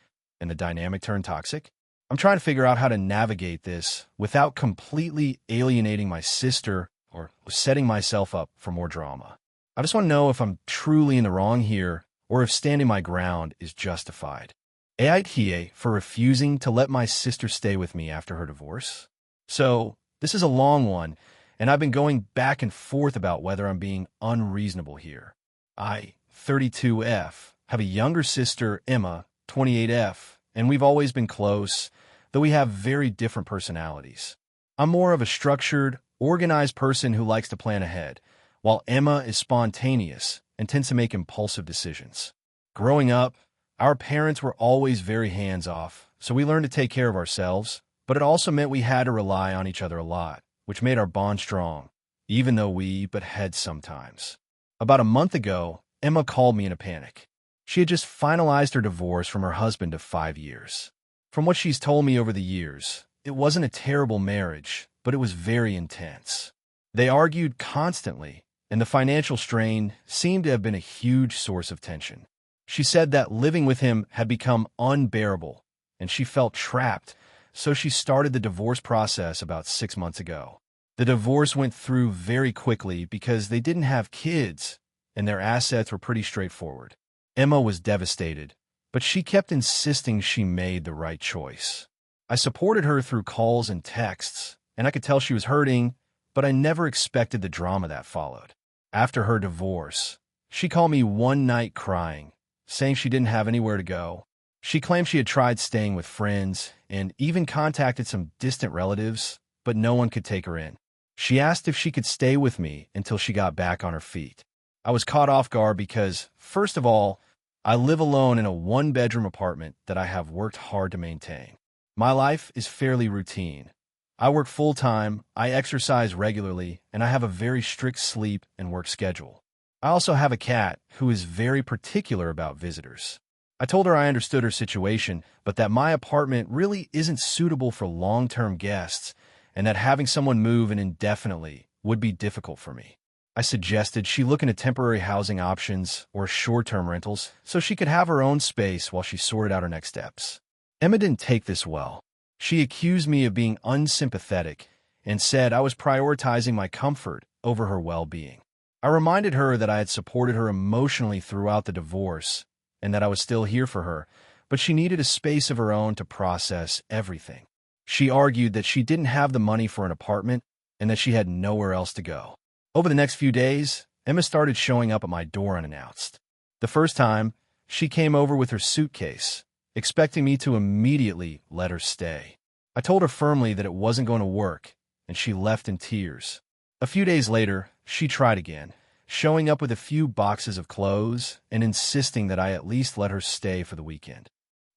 and the dynamic turned toxic? I'm trying to figure out how to navigate this without completely alienating my sister or setting myself up for more drama. I just want to know if I'm truly in the wrong here or if standing my ground is justified. AITA for refusing to let my sister stay with me after her divorce. So, this is a long one, and I've been going back and forth about whether I'm being unreasonable here. I, 32F, have a younger sister, Emma, 28F, and we've always been close, though we have very different personalities. I'm more of a structured, organized person who likes to plan ahead, while Emma is spontaneous and tends to make impulsive decisions. Growing up, our parents were always very hands-off, so we learned to take care of ourselves, but it also meant we had to rely on each other a lot, which made our bond strong, even though we butt heads sometimes. About a month ago, Emma called me in a panic. She had just finalized her divorce from her husband of 5 years. From what she's told me over the years, it wasn't a terrible marriage, but it was very intense. They argued constantly, and the financial strain seemed to have been a huge source of tension. She said that living with him had become unbearable, and she felt trapped, so she started the divorce process about 6 months ago. The divorce went through very quickly because they didn't have kids, and their assets were pretty straightforward. Emma was devastated, but she kept insisting she made the right choice. I supported her through calls and texts, and I could tell she was hurting, but I never expected the drama that followed. After her divorce, she called me one night crying, saying she didn't have anywhere to go. She claimed she had tried staying with friends and even contacted some distant relatives, but no one could take her in. She asked if she could stay with me until she got back on her feet. I was caught off guard because, first of all, I live alone in a 1-bedroom apartment that I have worked hard to maintain. My life is fairly routine. I work full-time, I exercise regularly, and I have a very strict sleep and work schedule. I also have a cat who is very particular about visitors. I told her I understood her situation, but that my apartment really isn't suitable for long-term guests and that having someone move in indefinitely would be difficult for me. I suggested she look into temporary housing options or short-term rentals so she could have her own space while she sorted out her next steps. Emma didn't take this well. She accused me of being unsympathetic and said I was prioritizing my comfort over her well-being. I reminded her that I had supported her emotionally throughout the divorce and that I was still here for her, but she needed a space of her own to process everything. She argued that she didn't have the money for an apartment and that she had nowhere else to go. Over the next few days, Emma started showing up at my door unannounced. The first time, she came over with her suitcase, expecting me to immediately let her stay. I told her firmly that it wasn't going to work, and she left in tears. A few days later, she tried again, showing up with a few boxes of clothes and insisting that I at least let her stay for the weekend.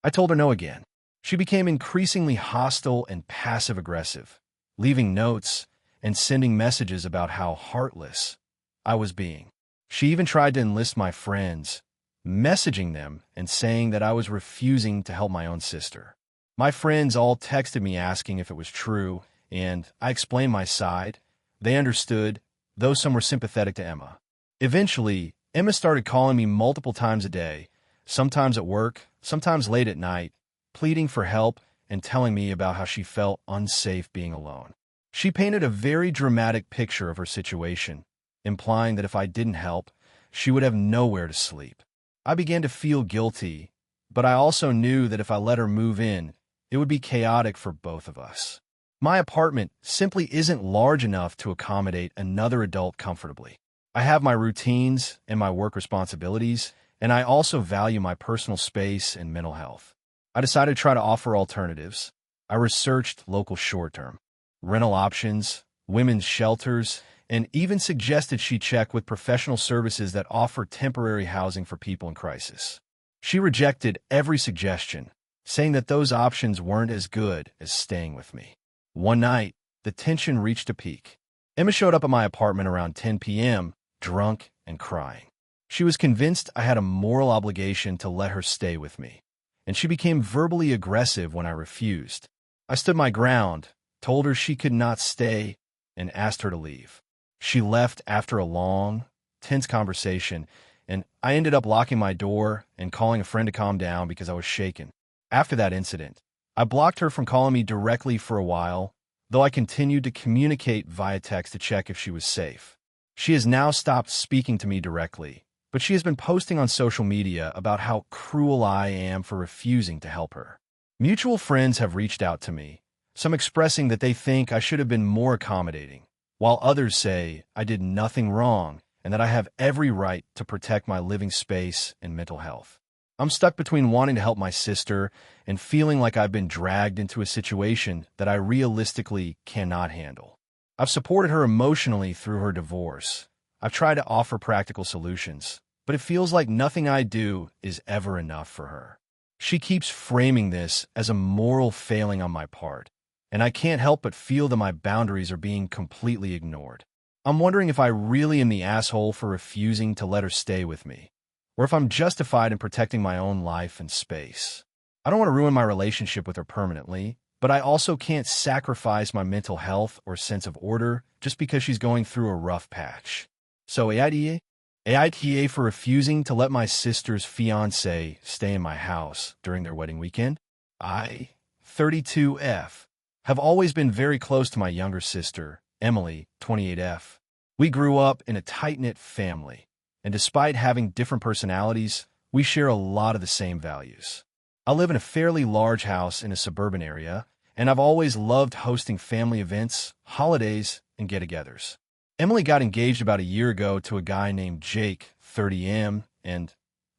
I told her no again. She became increasingly hostile and passive-aggressive, leaving notes and sending messages about how heartless I was being. She even tried to enlist my friends, messaging them and saying that I was refusing to help my own sister. My friends all texted me asking if it was true, and I explained my side. They understood, though some were sympathetic to Emma. Eventually, Emma started calling me multiple times a day, sometimes at work, sometimes late at night, pleading for help and telling me about how she felt unsafe being alone. She painted a very dramatic picture of her situation, implying that if I didn't help, she would have nowhere to sleep. I began to feel guilty, but I also knew that if I let her move in, it would be chaotic for both of us. My apartment simply isn't large enough to accommodate another adult comfortably. I have my routines and my work responsibilities, and I also value my personal space and mental health. I decided to try to offer alternatives. I researched local short-term rental options, women's shelters, and even suggested she check with professional services that offer temporary housing for people in crisis. She rejected every suggestion, saying that those options weren't as good as staying with me. One night, the tension reached a peak. Emma showed up at my apartment around 10 p.m., drunk and crying. She was convinced I had a moral obligation to let her stay with me, and she became verbally aggressive when I refused. I stood my ground, told her she could not stay, and asked her to leave. She left after a long, tense conversation, and I ended up locking my door and calling a friend to calm down because I was shaken. After that incident, I blocked her from calling me directly for a while, though I continued to communicate via text to check if she was safe. She has now stopped speaking to me directly, but she has been posting on social media about how cruel I am for refusing to help her. Mutual friends have reached out to me, some expressing that they think I should have been more accommodating, while others say I did nothing wrong and that I have every right to protect my living space and mental health. I'm stuck between wanting to help my sister and feeling like I've been dragged into a situation that I realistically cannot handle. I've supported her emotionally through her divorce. I've tried to offer practical solutions, but it feels like nothing I do is ever enough for her. She keeps framing this as a moral failing on my part, and I can't help but feel that my boundaries are being completely ignored. I'm wondering if I really am the asshole for refusing to let her stay with me, or if I'm justified in protecting my own life and space. I don't want to ruin my relationship with her permanently, but I also can't sacrifice my mental health or sense of order just because she's going through a rough patch. So AITA for refusing to let my sister's fiancé stay in my house during their wedding weekend. I, 32F, have always been very close to my younger sister, Emily, 28F. We grew up in a tight-knit family, and despite having different personalities, we share a lot of the same values. I live in a fairly large house in a suburban area, and I've always loved hosting family events, holidays, and get-togethers. Emily got engaged about a year ago to a guy named Jake, 30M, and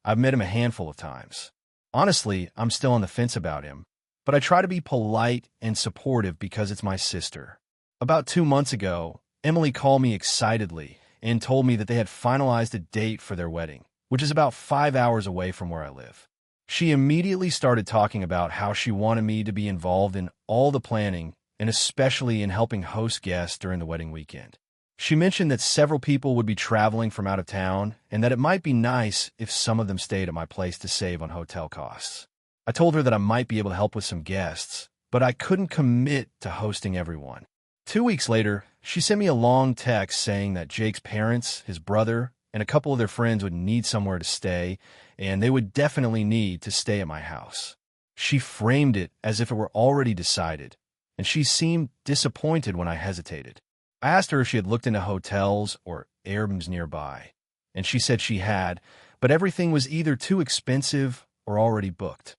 I've met him a handful of times. Honestly, I'm still on the fence about him, but I try to be polite and supportive because it's my sister. About 2 months ago, Emily called me excitedly and told me that they had finalized a date for their wedding, which is about 5 hours away from where I live. She immediately started talking about how she wanted me to be involved in all the planning and especially in helping host guests during the wedding weekend. She mentioned that several people would be traveling from out of town and that it might be nice if some of them stayed at my place to save on hotel costs. I told her that I might be able to help with some guests, but I couldn't commit to hosting everyone. 2 weeks later, she sent me a long text saying that Jake's parents, his brother, and a couple of their friends would need somewhere to stay, and they would definitely need to stay at my house. She framed it as if it were already decided, and she seemed disappointed when I hesitated. I asked her if she had looked into hotels or Airbnbs nearby, and she said she had, but everything was either too expensive or already booked.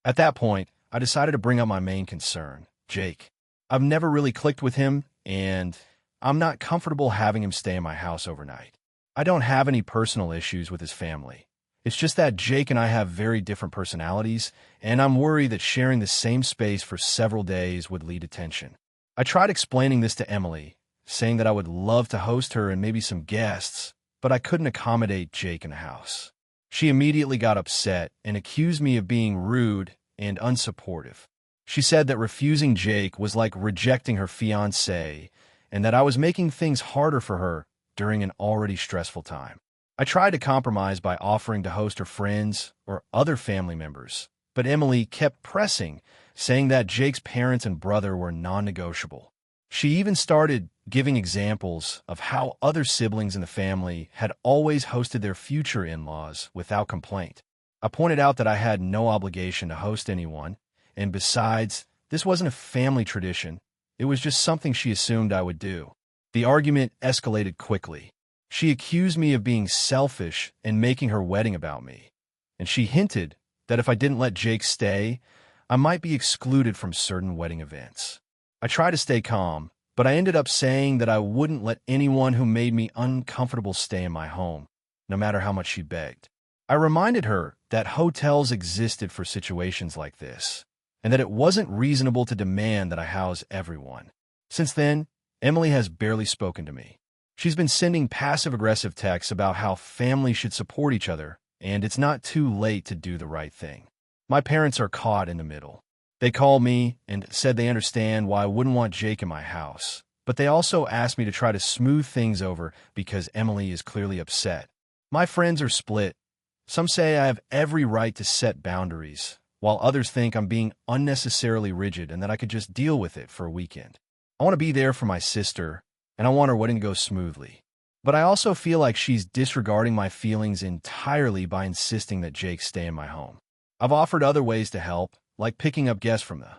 At that point, I decided to bring up my main concern, Jake. I've never really clicked with him, and I'm not comfortable having him stay in my house overnight. I don't have any personal issues with his family, It's just that Jake and I have very different personalities, and I'm worried that sharing the same space for several days would lead to tension. I tried explaining this to Emily, saying that I would love to host her and maybe some guests, but I couldn't accommodate Jake in the house. She immediately got upset and accused me of being rude and unsupportive. She said that refusing Jake was like rejecting her fiancé and that I was making things harder for her during an already stressful time. I tried to compromise by offering to host her friends or other family members, but Emily kept pressing, saying that Jake's parents and brother were non-negotiable. She even started giving examples of how other siblings in the family had always hosted their future in-laws without complaint. I pointed out that I had no obligation to host anyone, and besides, this wasn't a family tradition. It was just something she assumed I would do. The argument escalated quickly. She accused me of being selfish and making her wedding about me, and she hinted that if I didn't let Jake stay, I might be excluded from certain wedding events. I tried to stay calm, but I ended up saying that I wouldn't let anyone who made me uncomfortable stay in my home, no matter how much she begged. I reminded her that hotels existed for situations like this, and that it wasn't reasonable to demand that I house everyone. Since then, Emily has barely spoken to me. She's been sending passive-aggressive texts about how families should support each other, and it's not too late to do the right thing. My parents are caught in the middle. They called me and said they understand why I wouldn't want Jake in my house, but they also asked me to try to smooth things over because Emily is clearly upset. My friends are split. Some say I have every right to set boundaries, while others think I'm being unnecessarily rigid and that I could just deal with it for a weekend. I want to be there for my sister, and I want her wedding to go smoothly. But I also feel like she's disregarding my feelings entirely by insisting that Jake stay in my home. I've offered other ways to help, like picking up guests from the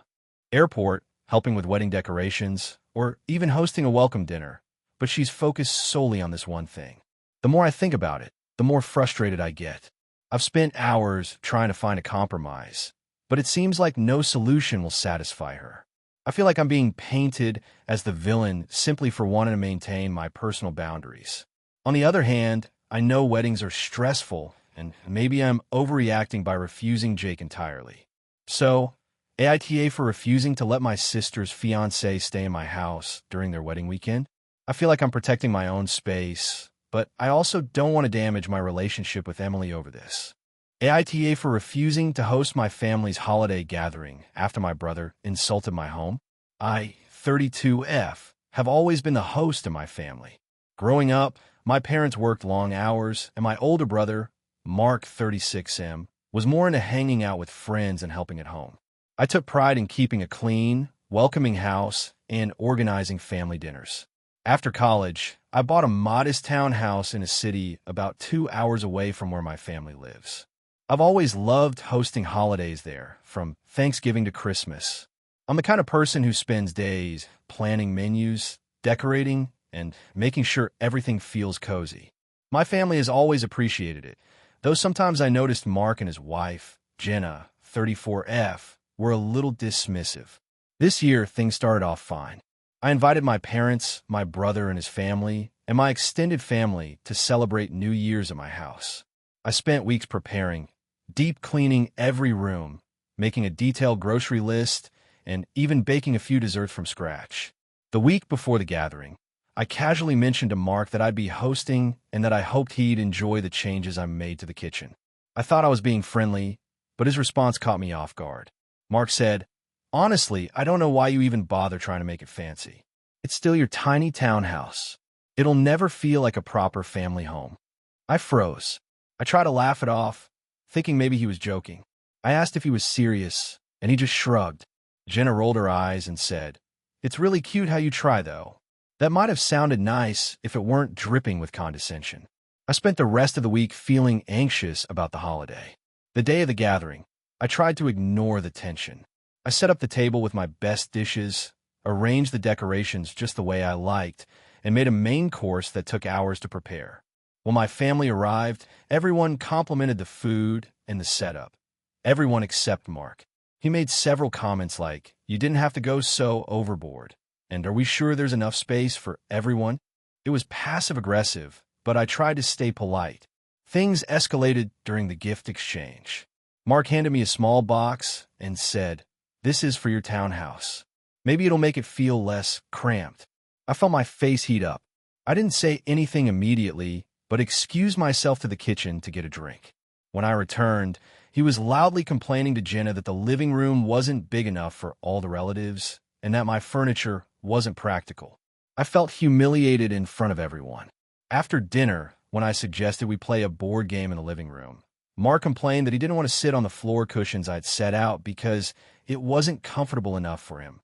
airport, helping with wedding decorations, or even hosting a welcome dinner, but she's focused solely on this one thing. The more I think about it, the more frustrated I get. I've spent hours trying to find a compromise, but it seems like no solution will satisfy her. I feel like I'm being painted as the villain simply for wanting to maintain my personal boundaries. On the other hand, I know weddings are stressful, and maybe I'm overreacting by refusing Jake entirely. So, AITA for refusing to let my sister's fiancé stay in my house during their wedding weekend. I feel like I'm protecting my own space, but I also don't want to damage my relationship with Emily over this. AITA for refusing to host my family's holiday gathering after my brother insulted my home. I, 32F, have always been the host in my family. Growing up, my parents worked long hours, and my older brother, Mark, 36M, was more into hanging out with friends and helping at home. I took pride in keeping a clean, welcoming house and organizing family dinners. After college, I bought a modest townhouse in a city about 2 hours away from where my family lives. I've always loved hosting holidays there, from Thanksgiving to Christmas. I'm the kind of person who spends days planning menus, decorating, and making sure everything feels cozy. My family has always appreciated it, though sometimes I noticed Mark and his wife, Jenna, 34F, were a little dismissive. This year, things started off fine. I invited my parents, my brother and his family, and my extended family to celebrate New Year's at my house. I spent weeks preparing, deep cleaning every room, making a detailed grocery list, and even baking a few desserts from scratch. The week before the gathering, I casually mentioned to Mark that I'd be hosting and that I hoped he'd enjoy the changes I made to the kitchen. I thought I was being friendly, but his response caught me off guard. Mark said, "Honestly, I don't know why you even bother trying to make it fancy. It's still your tiny townhouse. It'll never feel like a proper family home." I froze. I tried to laugh it off, thinking maybe he was joking. I asked if he was serious, and he just shrugged. Jenna rolled her eyes and said, "It's really cute how you try, though. That might have sounded nice if it weren't dripping with condescension." I spent the rest of the week feeling anxious about the holiday. The day of the gathering, I tried to ignore the tension. I set up the table with my best dishes, arranged the decorations just the way I liked, and made a main course that took hours to prepare. When my family arrived, everyone complimented the food and the setup. Everyone except Mark. He made several comments like, "You didn't have to go so overboard," and "Are we sure there's enough space for everyone?" It was passive-aggressive, but I tried to stay polite. Things escalated during the gift exchange. Mark handed me a small box and said, "This is for your townhouse. Maybe it'll make it feel less cramped." I felt my face heat up. I didn't say anything immediately, but excused myself to the kitchen to get a drink. When I returned, he was loudly complaining to Jenna that the living room wasn't big enough for all the relatives and that my furniture wasn't practical. I felt humiliated in front of everyone. After dinner, when I suggested we play a board game in the living room, Mark complained that he didn't want to sit on the floor cushions I'd set out because it wasn't comfortable enough for him.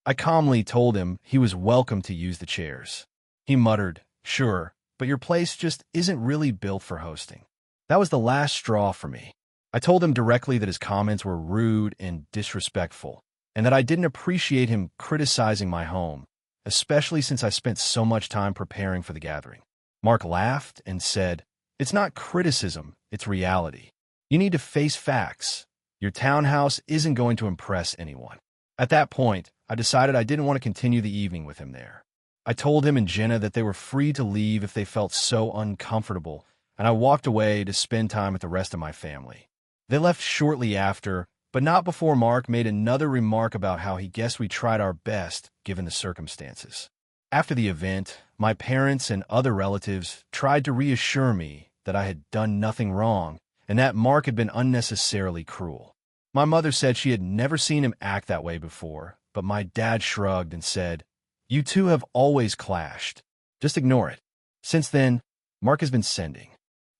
I calmly told him he was welcome to use the chairs. He muttered, "Sure, but your place just isn't really built for hosting." That was the last straw for me. I told him directly that his comments were rude and disrespectful, and that I didn't appreciate him criticizing my home, especially since I spent so much time preparing for the gathering. Mark laughed and said, "It's not criticism, it's reality. You need to face facts. Your townhouse isn't going to impress anyone." At that point, I decided I didn't want to continue the evening with him there. I told him and Jenna that they were free to leave if they felt so uncomfortable, and I walked away to spend time with the rest of my family. They left shortly after, but not before Mark made another remark about how he guessed we tried our best given the circumstances. After the event, my parents and other relatives tried to reassure me that I had done nothing wrong and that Mark had been unnecessarily cruel. My mother said she had never seen him act that way before, but my dad shrugged and said, "You two have always clashed. Just ignore it." Since then, Mark has been sending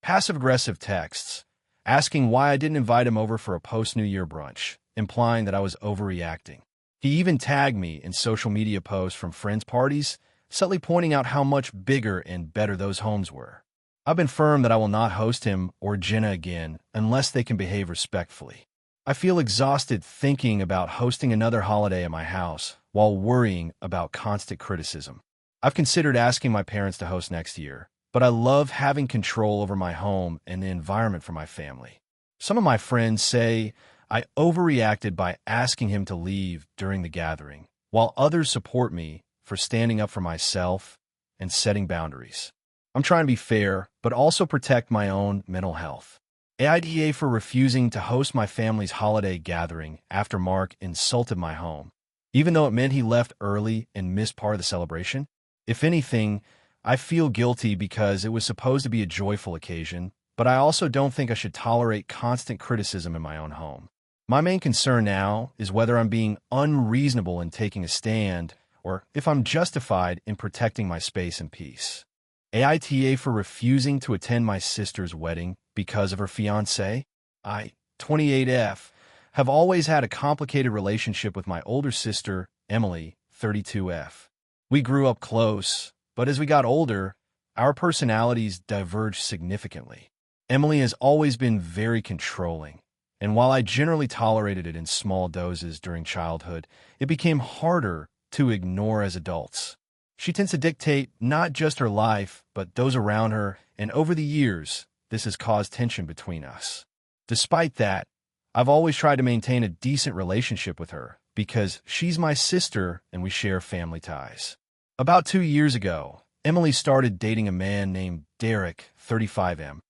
passive-aggressive texts, asking why I didn't invite him over for a post-New Year brunch, implying that I was overreacting. He even tagged me in social media posts from friends' parties, subtly pointing out how much bigger and better those homes were. I've been firm that I will not host him or Jenna again unless they can behave respectfully. I feel exhausted thinking about hosting another holiday at my house while worrying about constant criticism. I've considered asking my parents to host next year, but I love having control over my home and the environment for my family. Some of my friends say I overreacted by asking him to leave during the gathering, while others support me for standing up for myself and setting boundaries. I'm trying to be fair, but also protect my own mental health. AITA for refusing to host my family's holiday gathering after Mark insulted my home, even though it meant he left early and missed part of the celebration. If anything, I feel guilty because it was supposed to be a joyful occasion, but I also don't think I should tolerate constant criticism in my own home. My main concern now is whether I'm being unreasonable in taking a stand or if I'm justified in protecting my space and peace. AITA for refusing to attend my sister's wedding because of her fiancé. I, 28F, have always had a complicated relationship with my older sister, Emily, 32F. We grew up close, but as we got older, our personalities diverged significantly. Emily has always been very controlling, and while I generally tolerated it in small doses during childhood, it became harder to ignore as adults. She tends to dictate not just her life, but those around her, and over the years, this has caused tension between us. Despite that, I've always tried to maintain a decent relationship with her because she's my sister and we share family ties. About 2 years ago, Emily started dating a man named Derek, 35M.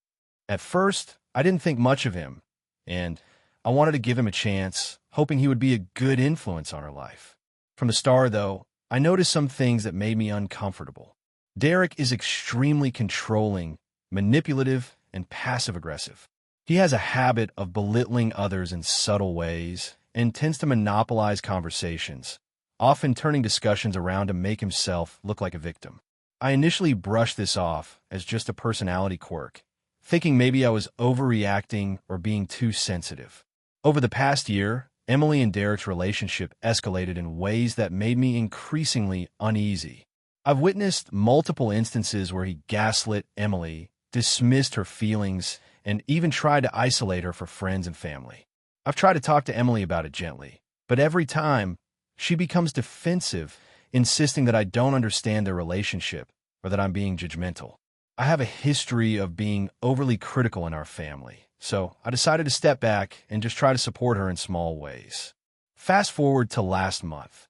At first, I didn't think much of him, and I wanted to give him a chance, hoping he would be a good influence on her life. From the start, though, I noticed some things that made me uncomfortable. Derek is extremely controlling, manipulative, and passive-aggressive. He has a habit of belittling others in subtle ways and tends to monopolize conversations, often turning discussions around to make himself look like a victim. I initially brushed this off as just a personality quirk, thinking maybe I was overreacting or being too sensitive. Over the past year, Emily and Derek's relationship escalated in ways that made me increasingly uneasy. I've witnessed multiple instances where he gaslit Emily, dismissed her feelings, and even tried to isolate her for friends and family. I've tried to talk to Emily about it gently, but every time, she becomes defensive, insisting that I don't understand their relationship or that I'm being judgmental. I have a history of being overly critical in our family, so I decided to step back and just try to support her in small ways. Fast forward to last month.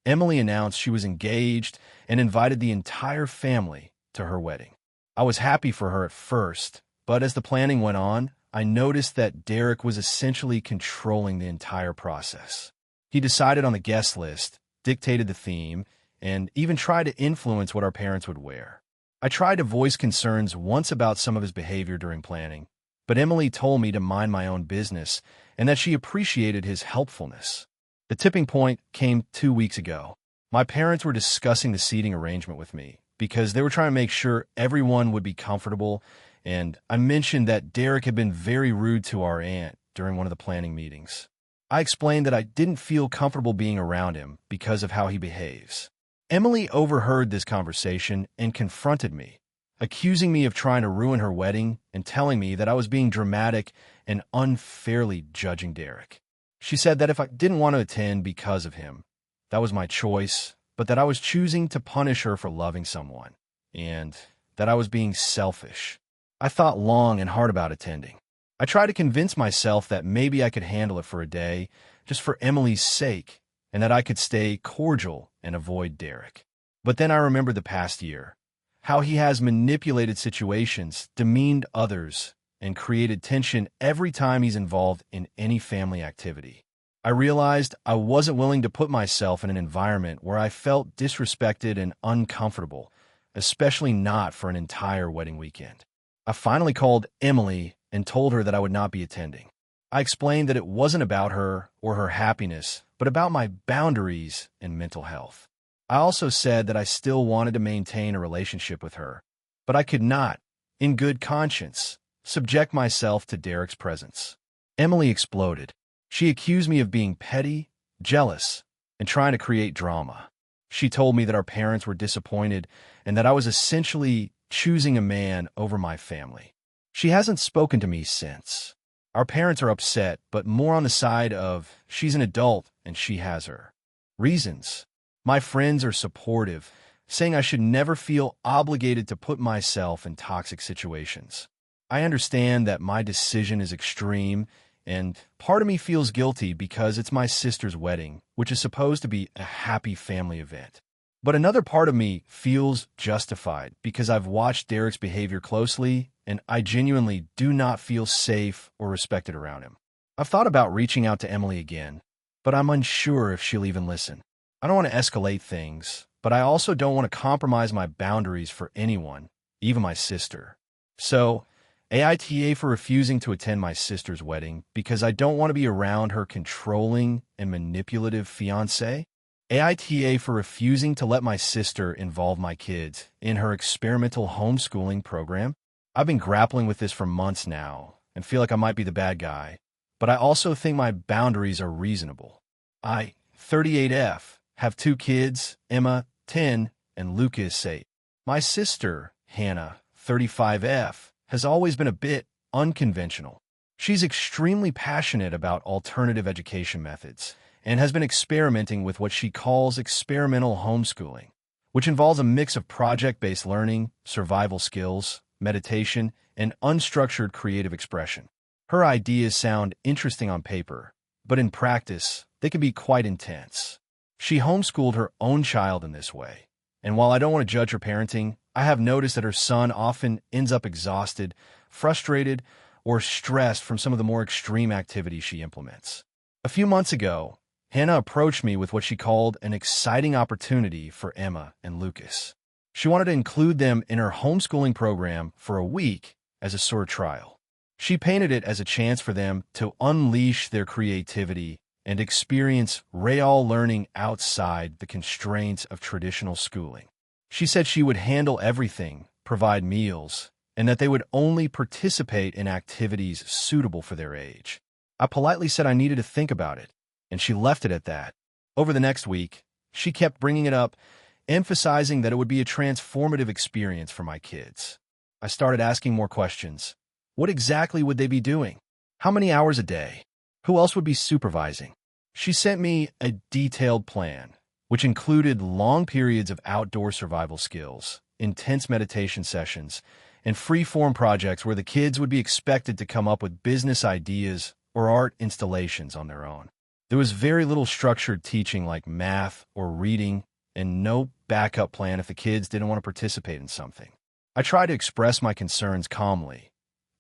Emily announced she was engaged and invited the entire family to her wedding. I was happy for her at first, But as the planning went on, I noticed that Derek was essentially controlling the entire process. He decided on the guest list, dictated the theme, and even tried to influence what our parents would wear. I tried to voice concerns once about some of his behavior during planning, but Emily told me to mind my own business and that she appreciated his helpfulness. The tipping point came 2 weeks ago. My parents were discussing the seating arrangement with me because they were trying to make sure everyone would be comfortable, and I mentioned that Derek had been very rude to our aunt during one of the planning meetings. I explained that I didn't feel comfortable being around him because of how he behaves. Emily overheard this conversation and confronted me, accusing me of trying to ruin her wedding and telling me that I was being dramatic and unfairly judging Derek. She said that if I didn't want to attend because of him, that was my choice, but that I was choosing to punish her for loving someone, and that I was being selfish. I thought long and hard about attending. I tried to convince myself that maybe I could handle it for a day, just for Emily's sake, and that I could stay cordial and avoid Derek. But then I remembered the past year, how he has manipulated situations, demeaned others, and created tension every time he's involved in any family activity. I realized I wasn't willing to put myself in an environment where I felt disrespected and uncomfortable, especially not for an entire wedding weekend. I finally called Emily and told her that I would not be attending. I explained that it wasn't about her or her happiness, but about my boundaries and mental health. I also said that I still wanted to maintain a relationship with her, but I could not, in good conscience, subject myself to Derek's presence. Emily exploded. She accused me of being petty, jealous, and trying to create drama. She told me that our parents were disappointed and that I was essentially choosing a man over my family. She hasn't spoken to me since. Our parents are upset, but more on the side of she's an adult and she has her reasons. My friends are supportive, saying I should never feel obligated to put myself in toxic situations. I understand that my decision is extreme, and part of me feels guilty because it's my sister's wedding, which is supposed to be a happy family event. But another part of me feels justified because I've watched Derek's behavior closely, and I genuinely do not feel safe or respected around him. I've thought about reaching out to Emily again, but I'm unsure if she'll even listen. I don't want to escalate things, but I also don't want to compromise my boundaries for anyone, even my sister. So, AITA for refusing to attend my sister's wedding because I don't want to be around her controlling and manipulative fiancé. AITA for refusing to let my sister involve my kids in her experimental homeschooling program. I've been grappling with this for months now and feel like I might be the bad guy, but I also think my boundaries are reasonable. I, 38F, have 2 kids, Emma, 10, and Lucas, 8. My sister, Hannah, 35F, has always been a bit unconventional. She's extremely passionate about alternative education methods and has been experimenting with what she calls experimental homeschooling, which involves a mix of project-based learning, survival skills, meditation, and unstructured creative expression. Her ideas sound interesting on paper, but in practice, they can be quite intense. She homeschooled her own child in this way, and while I don't want to judge her parenting, I have noticed that her son often ends up exhausted, frustrated, or stressed from some of the more extreme activities she implements. A few months ago, Hannah approached me with what she called an exciting opportunity for Emma and Lucas. She wanted to include them in her homeschooling program for a week as a sort of trial. She painted it as a chance for them to unleash their creativity and experience real learning outside the constraints of traditional schooling. She said she would handle everything, provide meals, and that they would only participate in activities suitable for their age. I politely said I needed to think about it, and she left it at that. Over the next week, she kept bringing it up, emphasizing that it would be a transformative experience for my kids. I started asking more questions. What exactly would they be doing? How many hours a day? Who else would be supervising? She sent me a detailed plan, which included long periods of outdoor survival skills, intense meditation sessions, and free-form projects where the kids would be expected to come up with business ideas or art installations on their own. There was very little structured teaching like math or reading, and no backup plan if the kids didn't want to participate in something. I tried to express my concerns calmly,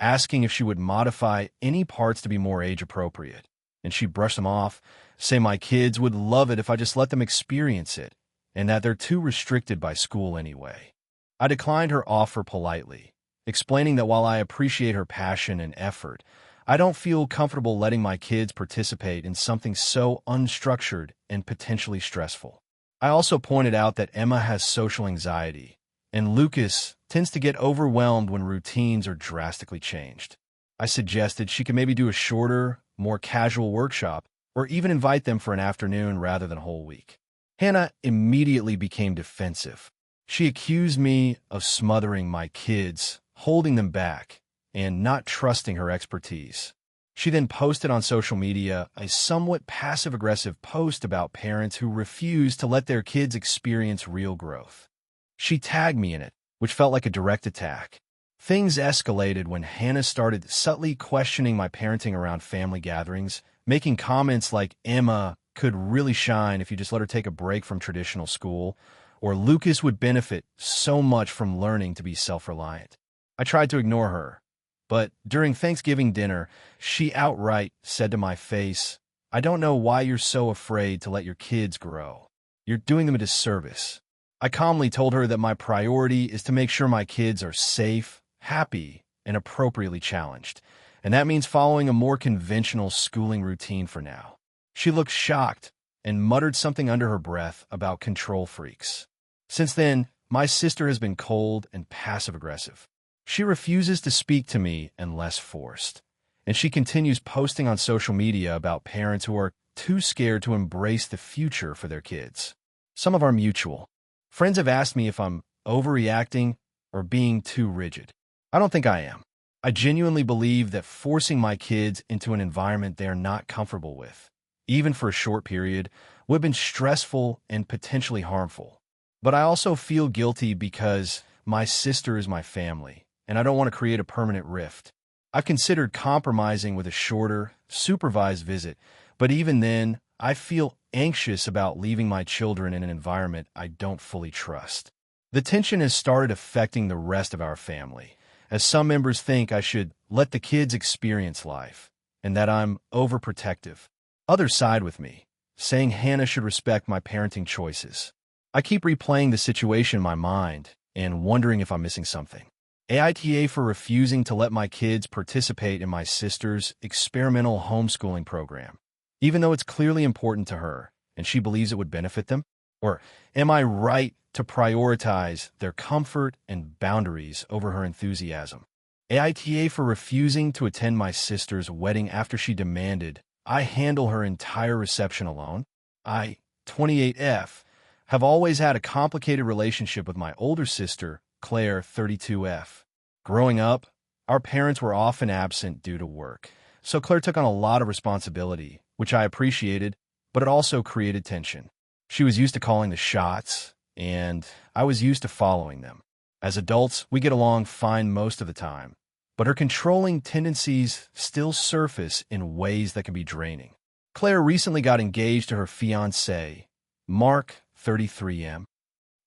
asking if she would modify any parts to be more age-appropriate. And she brushed them off, saying my kids would love it if I just let them experience it, and that they're too restricted by school anyway. I declined her offer politely, explaining that while I appreciate her passion and effort, I don't feel comfortable letting my kids participate in something so unstructured and potentially stressful. I also pointed out that Emma has social anxiety, and Lucas tends to get overwhelmed when routines are drastically changed. I suggested she could maybe do a shorter, more casual workshop, or even invite them for an afternoon rather than a whole week. Hannah immediately became defensive. She accused me of smothering my kids, holding them back, and not trusting her expertise. She then posted on social media a somewhat passive-aggressive post about parents who refuse to let their kids experience real growth. She tagged me in it, which felt like a direct attack. Things escalated when Hannah started subtly questioning my parenting around family gatherings, making comments like Emma could really shine if you just let her take a break from traditional school, or Lucas would benefit so much from learning to be self-reliant. I tried to ignore her, but during Thanksgiving dinner, she outright said to my face, "I don't know why you're so afraid to let your kids grow. You're doing them a disservice." I calmly told her that my priority is to make sure my kids are safe, happy, and appropriately challenged, and that means following a more conventional schooling routine for now. She looked shocked and muttered something under her breath about control freaks. Since then, my sister has been cold and passive-aggressive. She refuses to speak to me unless forced, and she continues posting on social media about parents who are too scared to embrace the future for their kids. Some of our mutual friends have asked me if I'm overreacting or being too rigid. I don't think I am. I genuinely believe that forcing my kids into an environment they are not comfortable with, even for a short period, would have been stressful and potentially harmful. But I also feel guilty because my sister is my family, and I don't want to create a permanent rift. I've considered compromising with a shorter, supervised visit, but even then, I feel anxious about leaving my children in an environment I don't fully trust. The tension has started affecting the rest of our family, as some members think I should let the kids experience life, and that I'm overprotective. Others side with me, saying Hannah should respect my parenting choices. I keep replaying the situation in my mind and wondering if I'm missing something. AITA for refusing to let my kids participate in my sister's experimental homeschooling program, even though it's clearly important to her and she believes it would benefit them? Or am I right to prioritize their comfort and boundaries over her enthusiasm? AITA for refusing to attend my sister's wedding after she demanded I handle her entire reception alone? I, 28F, have always had a complicated relationship with my older sister, Claire, 32F. Growing up, our parents were often absent due to work, so Claire took on a lot of responsibility, which I appreciated, but it also created tension. She was used to calling the shots, and I was used to following them. As adults, we get along fine most of the time, but her controlling tendencies still surface in ways that can be draining. Claire recently got engaged to her fiancé, Mark, 33M.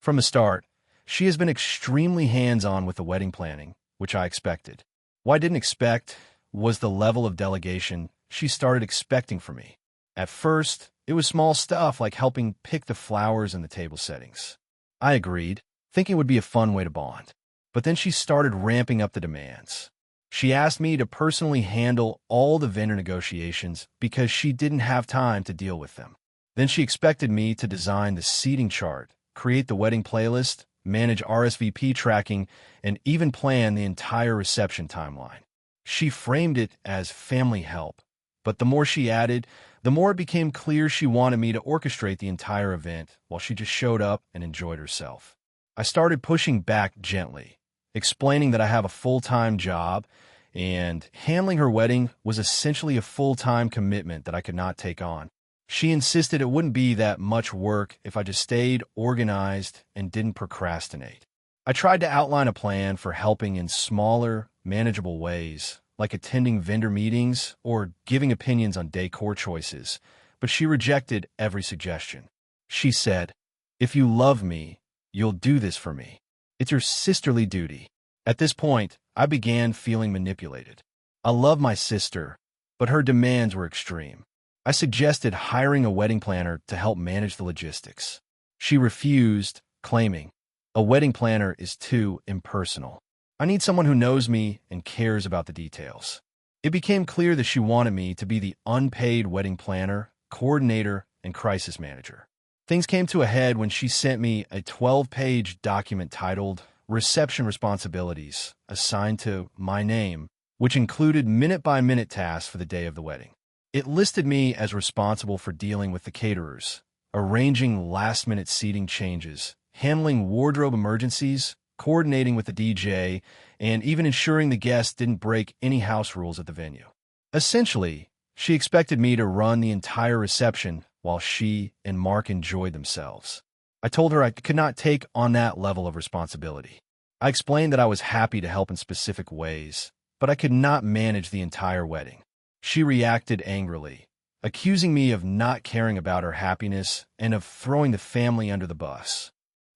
From the start, she has been extremely hands-on with the wedding planning, which I expected. What I didn't expect was the level of delegation she started expecting from me. At first, it was small stuff like helping pick the flowers and the table settings. I agreed, thinking it would be a fun way to bond. But then she started ramping up the demands. She asked me to personally handle all the vendor negotiations because she didn't have time to deal with them. Then she expected me to design the seating chart, create the wedding playlist, manage RSVP tracking, and even plan the entire reception timeline. She framed it as family help, but the more she added, the more it became clear she wanted me to orchestrate the entire event while she just showed up and enjoyed herself. I started pushing back gently, explaining that I have a full-time job and handling her wedding was essentially a full-time commitment that I could not take on. She insisted it wouldn't be that much work if I just stayed organized and didn't procrastinate. I tried to outline a plan for helping in smaller, manageable ways, like attending vendor meetings or giving opinions on decor choices, but she rejected every suggestion. She said, "If you love me, you'll do this for me. It's your sisterly duty." At this point, I began feeling manipulated. I love my sister, but her demands were extreme. I suggested hiring a wedding planner to help manage the logistics. She refused, claiming, "A wedding planner is too impersonal. I need someone who knows me and cares about the details." It became clear that she wanted me to be the unpaid wedding planner, coordinator, and crisis manager. Things came to a head when she sent me a 12-page document titled Reception Responsibilities, assigned to my name, which included minute-by-minute tasks for the day of the wedding. It listed me as responsible for dealing with the caterers, arranging last-minute seating changes, handling wardrobe emergencies, coordinating with the DJ, and even ensuring the guests didn't break any house rules at the venue. Essentially, she expected me to run the entire reception while she and Mark enjoyed themselves. I told her I could not take on that level of responsibility. I explained that I was happy to help in specific ways, but I could not manage the entire wedding. She reacted angrily, accusing me of not caring about her happiness and of throwing the family under the bus.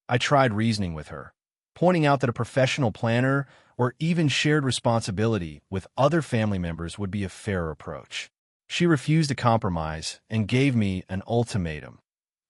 I tried reasoning with her, pointing out that a professional planner or even shared responsibility with other family members would be a fairer approach. She refused to compromise and gave me an ultimatum: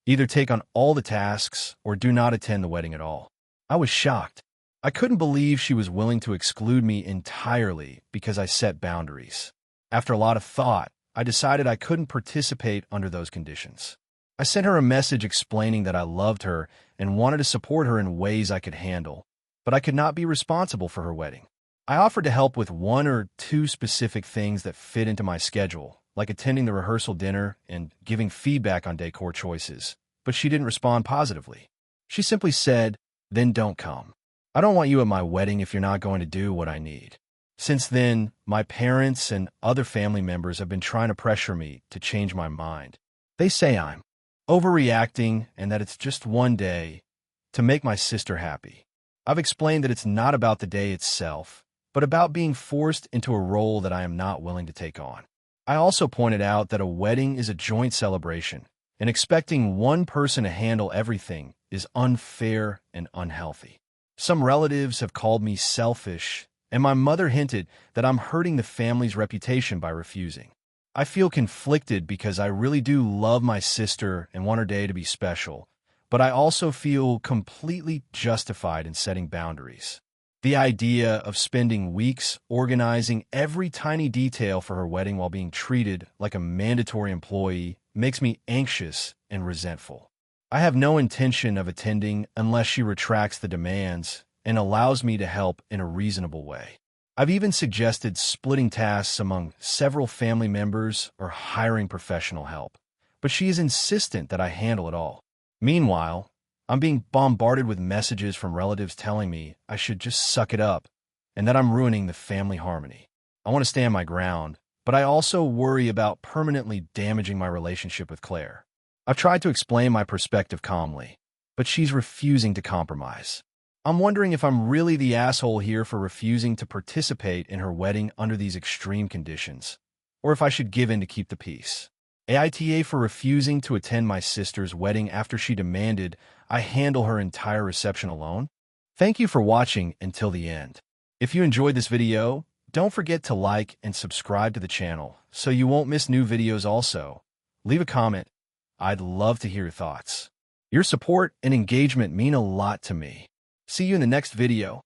either take on all the tasks or do not attend the wedding at all. I was shocked. I couldn't believe she was willing to exclude me entirely because I set boundaries. After a lot of thought, I decided I couldn't participate under those conditions. I sent her a message explaining that I loved her and wanted to support her in ways I could handle, but I could not be responsible for her wedding. I offered to help with 1 or 2 specific things that fit into my schedule, like attending the rehearsal dinner and giving feedback on decor choices, but she didn't respond positively. She simply said, "Then don't come. I don't want you at my wedding if you're not going to do what I need." Since then, my parents and other family members have been trying to pressure me to change my mind. They say I'm overreacting and that it's just one day to make my sister happy. I've explained that it's not about the day itself, but about being forced into a role that I am not willing to take on. I also pointed out that a wedding is a joint celebration, and expecting one person to handle everything is unfair and unhealthy. Some relatives have called me selfish, and my mother hinted that I'm hurting the family's reputation by refusing. I feel conflicted because I really do love my sister and want her day to be special, but I also feel completely justified in setting boundaries. The idea of spending weeks organizing every tiny detail for her wedding while being treated like a mandatory employee makes me anxious and resentful. I have no intention of attending unless she retracts the demands and allows me to help in a reasonable way. I've even suggested splitting tasks among several family members or hiring professional help, but she is insistent that I handle it all. Meanwhile, I'm being bombarded with messages from relatives telling me I should just suck it up and that I'm ruining the family harmony. I want to stand my ground, but I also worry about permanently damaging my relationship with Claire. I've tried to explain my perspective calmly, but she's refusing to compromise. I'm wondering if I'm really the asshole here for refusing to participate in her wedding under these extreme conditions, or if I should give in to keep the peace. AITA for refusing to attend my sister's wedding after she demanded I handle her entire reception alone. Thank you for watching until the end. If you enjoyed this video, don't forget to like and subscribe to the channel so you won't miss new videos also. Leave a comment. I'd love to hear your thoughts. Your support and engagement mean a lot to me. See you in the next video.